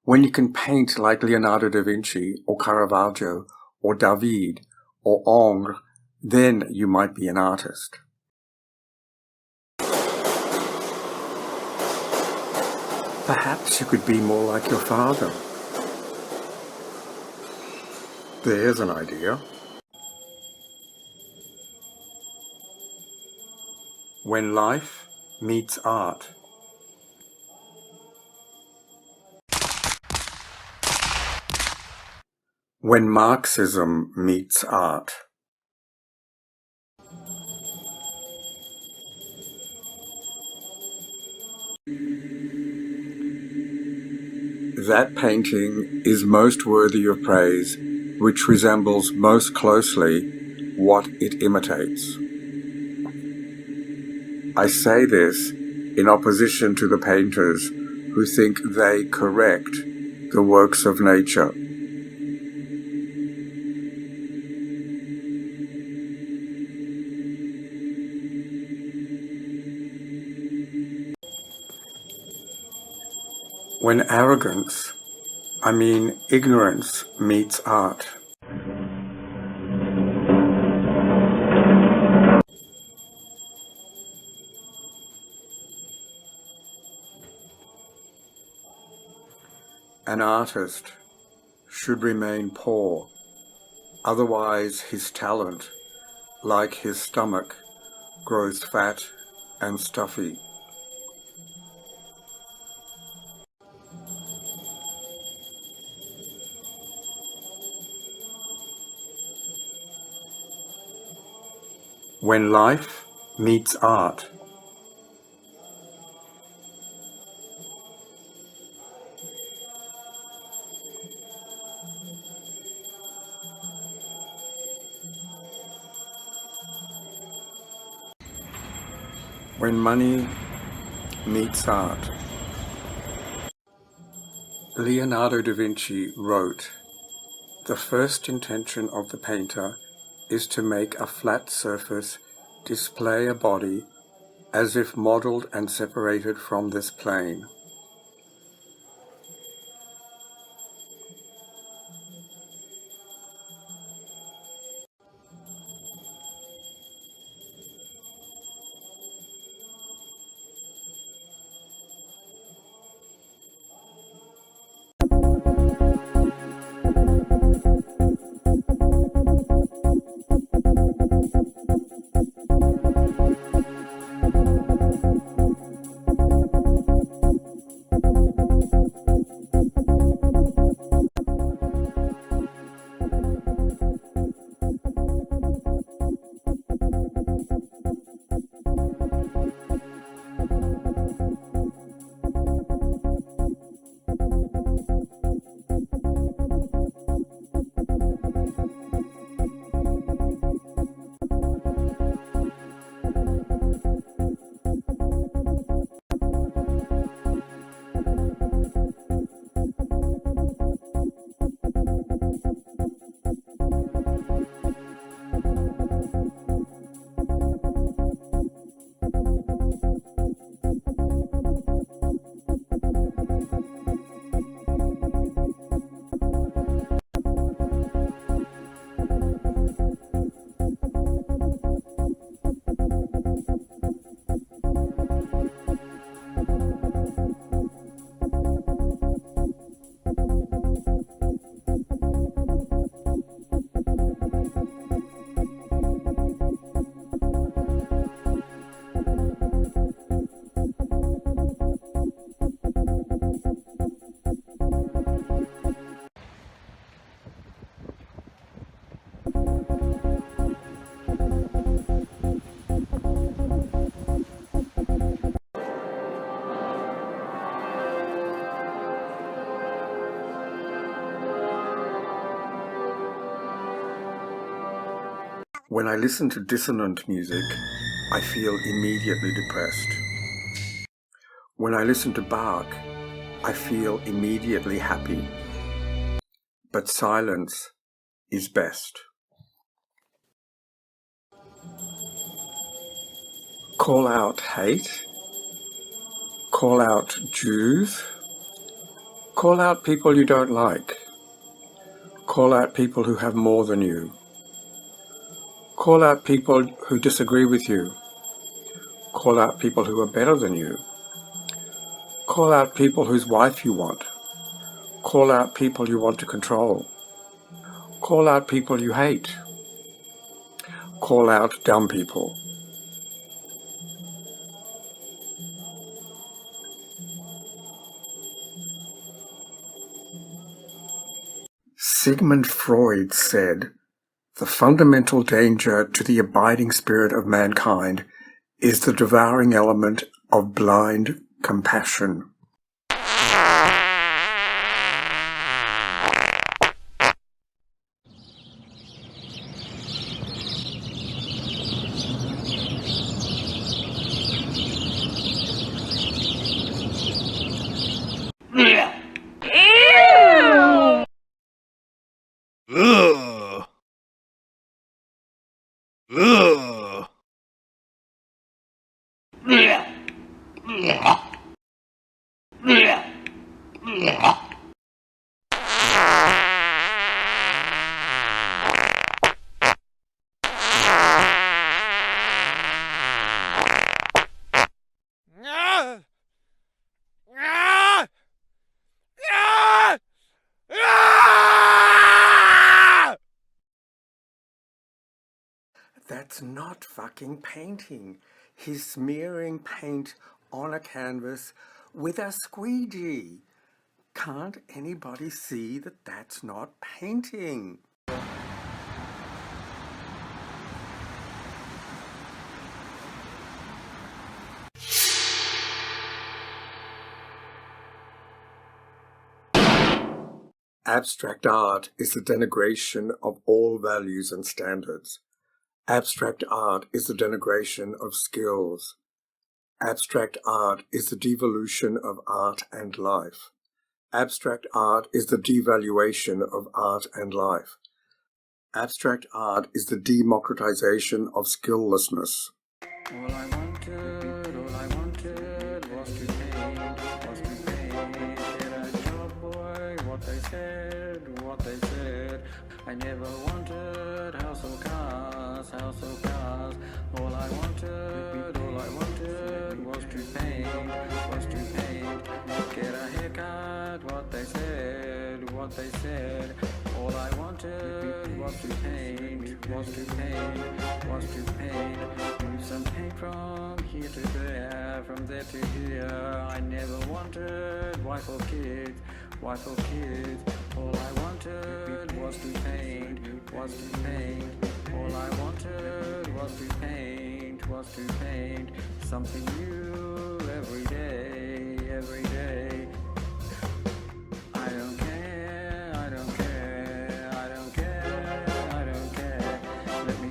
When you can paint like Leonardo da Vinci or Caravaggio or David or Ingres, then you might be an artist. Perhaps you could be more like your father. There's an idea. When life meets art. When Marxism meets art. That painting is most worthy of praise, which resembles most closely what it imitates. I say this in opposition to the painters who think they correct the works of nature. When arrogance, ignorance meets art. An artist should remain poor, otherwise his talent, like his stomach, grows fat and stuffy. When life meets art. When money meets art. Leonardo da Vinci wrote, "The first intention of the painter is to make a flat surface display a body as if modeled and separated from this plane." When I listen to dissonant music, I feel immediately depressed. When I listen to Bach, I feel immediately happy. But silence is best. Call out hate. Call out Jews. Call out people you don't like. Call out people who have more than you. Call out people who disagree with you. Call out people who are better than you. Call out people whose wife you want. Call out people you want to control. Call out people you hate. Call out dumb people. Sigmund Freud said, "The fundamental danger to the abiding spirit of mankind is the devouring element of blind compassion." That's not fucking painting. He's smearing paint on a canvas with a squeegee. Can't anybody see that that's not painting? Abstract art is the denigration of all values and standards. Abstract art is the denigration of skills. Abstract art is the devolution of art and life. Abstract art is the devaluation of art and life. Abstract art is the democratization of skilllessness. All I wanted was to paint, Get a job, boy, what they said. I never wanted house or cars. All I wanted was to paint, Get a haircut, what they said. All I wanted was to paint, Move some paint from here to there, from there to here. I never wanted wife or kids. All I wanted was to paint, All I wanted was to paint, something new every day. I don't care. Let me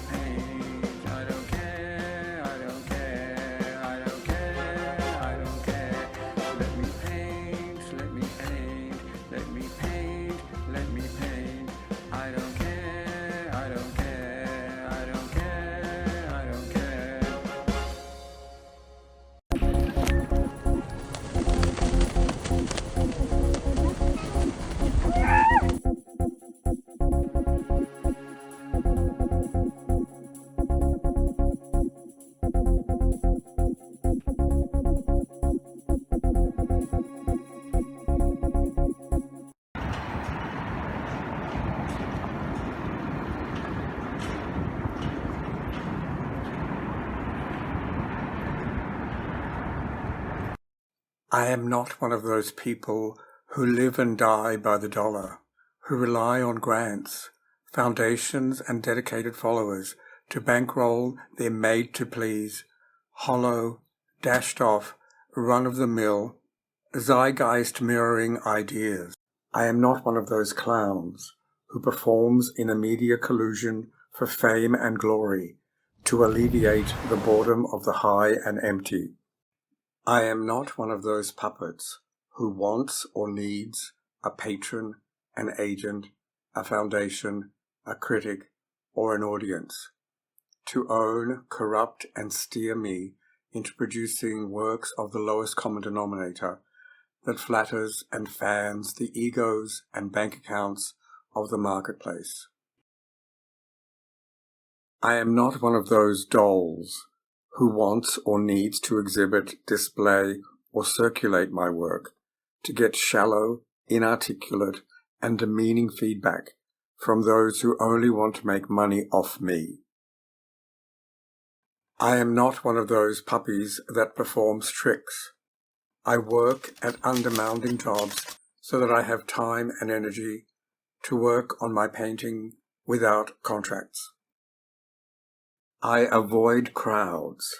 paint. I don't care. Let me paint. I don't care. Let me paint. I don't care. I am not one of those people who live and die by the dollar, who rely on grants, foundations and dedicated followers to bankroll their made-to-please, hollow, dashed-off, run-of-the-mill, zeitgeist-mirroring ideas. I am not one of those clowns who performs in a media collusion for fame and glory to alleviate the boredom of the high and empty. I am not one of those puppets who wants or needs a patron, an agent, a foundation, a critic, or an audience to own, corrupt, and steer me into producing works of the lowest common denominator that flatters and fans the egos and bank accounts of the marketplace. I am not one of those dolls who wants or needs to exhibit, display, or circulate my work to get shallow, inarticulate, and demeaning feedback from those who only want to make money off me. I am not one of those puppies that performs tricks. I work at undemanding jobs so that I have time and energy to work on my painting without contracts. I avoid crowds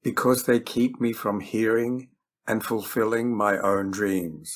because they keep me from hearing and fulfilling my own dreams.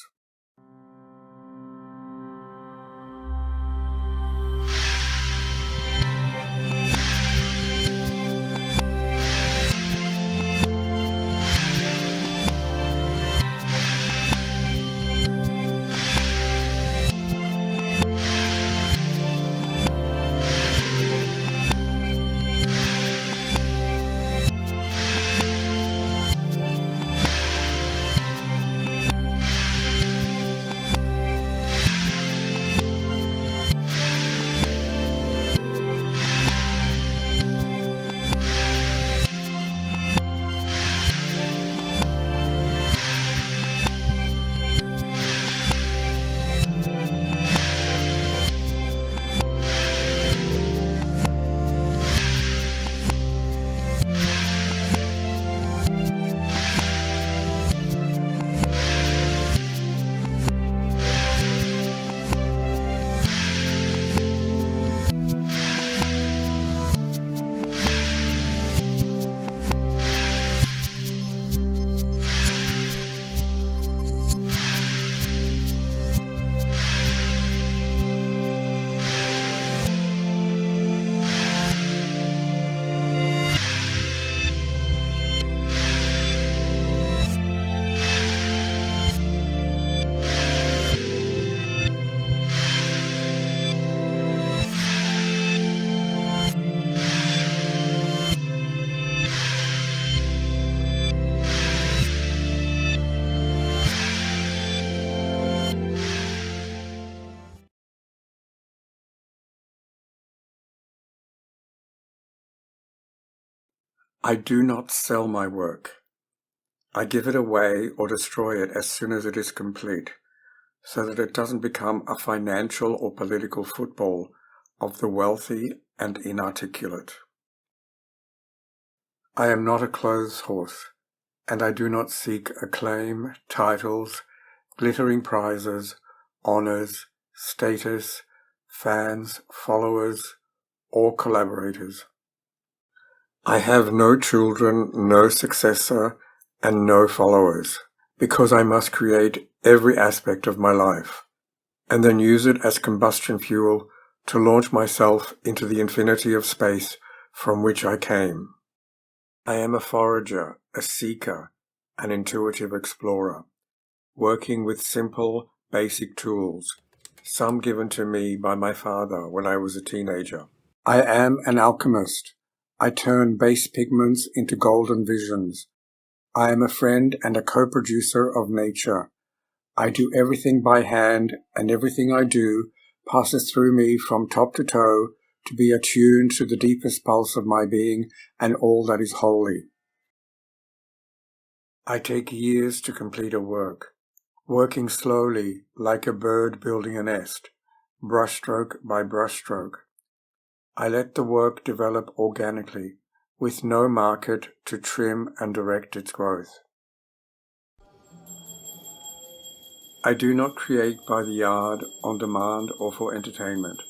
I do not sell my work. I give it away or destroy it as soon as it is complete, so that it doesn't become a financial or political football of the wealthy and inarticulate. I am not a clothes horse, and I do not seek acclaim, titles, glittering prizes, honors, status, fans, followers, or collaborators. I have no children, no successor, and no followers, because I must create every aspect of my life, and then use it as combustion fuel to launch myself into the infinity of space from which I came. I am a forager, a seeker, an intuitive explorer, working with simple, basic tools, some given to me by my father when I was a teenager. I am an alchemist. I turn base pigments into golden visions. I am a friend and a co-producer of nature. I do everything by hand, and everything I do passes through me from top to toe to be attuned to the deepest pulse of my being and all that is holy. I take years to complete a work, working slowly like a bird building a nest, brushstroke by brushstroke. I let the work develop organically, with no market to trim and direct its growth. I do not create by the yard, on demand, or for entertainment.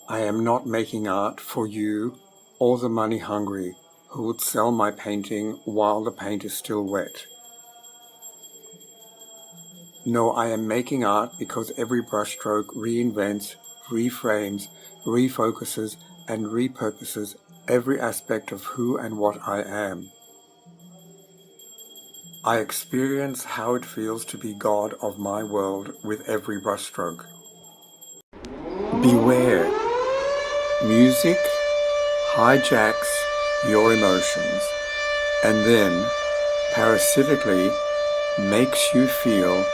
I am not making art for you or the money-hungry who would sell my painting while the paint is still wet. No, I am making art because every brushstroke reinvents, reframes, refocuses, and repurposes every aspect of who and what I am. I experience how it feels to be God of my world with every brushstroke. Beware. Music hijacks your emotions and then, parasitically, makes you feel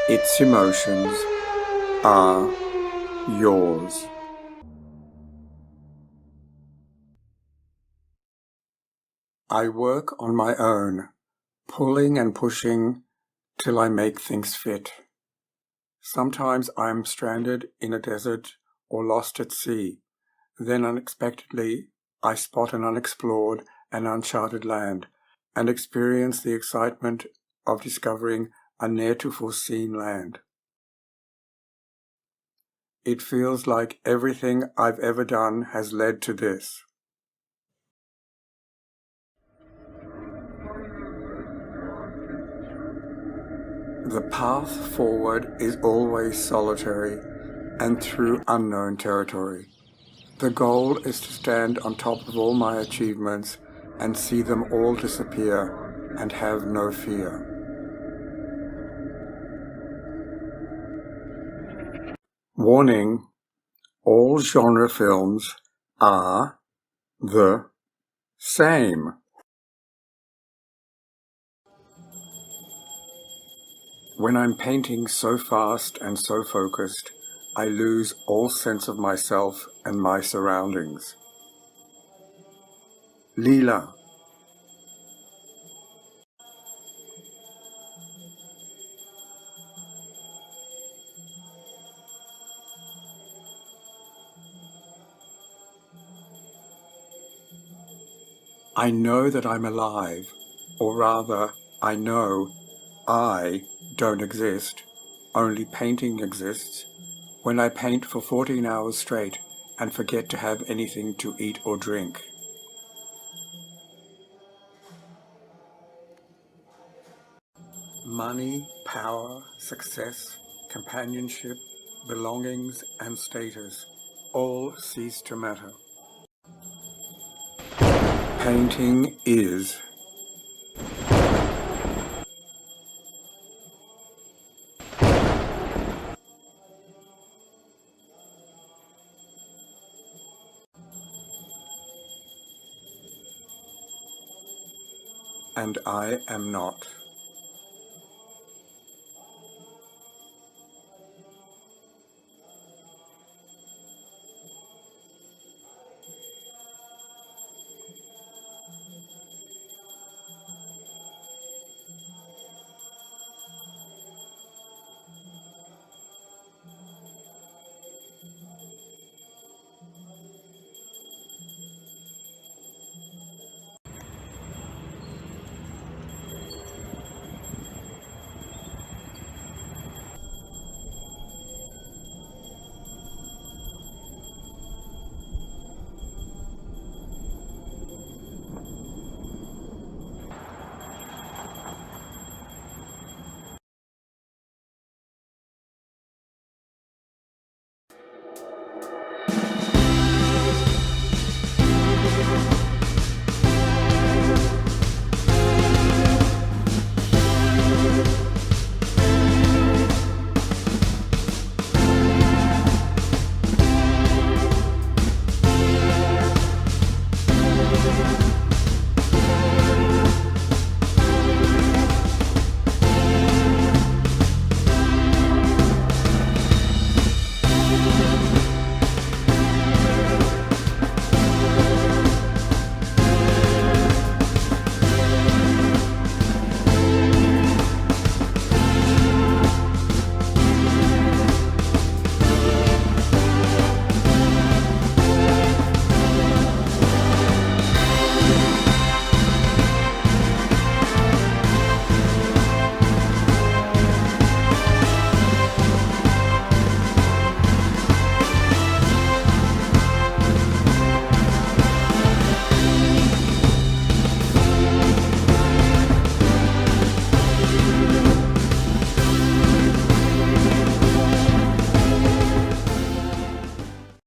its emotions are yours. I work on my own, pulling and pushing till I make things fit. Sometimes I'm stranded in a desert or lost at sea. Then unexpectedly, I spot an unexplored and uncharted land and experience the excitement of discovering a ne'er-to-foreseen land. It feels like everything I've ever done has led to this. The path forward is always solitary and through unknown territory. The goal is to stand on top of all my achievements and see them all disappear and have no fear. Warning: all genre films are the same. When I'm painting so fast and so focused, I lose all sense of myself and my surroundings. Leela. I know that I'm alive, or rather, I know I don't exist, only painting exists, when I paint for 14 hours straight and forget to have anything to eat or drink. Money, power, success, companionship, belongings, and status all cease to matter. Painting is. And I am not.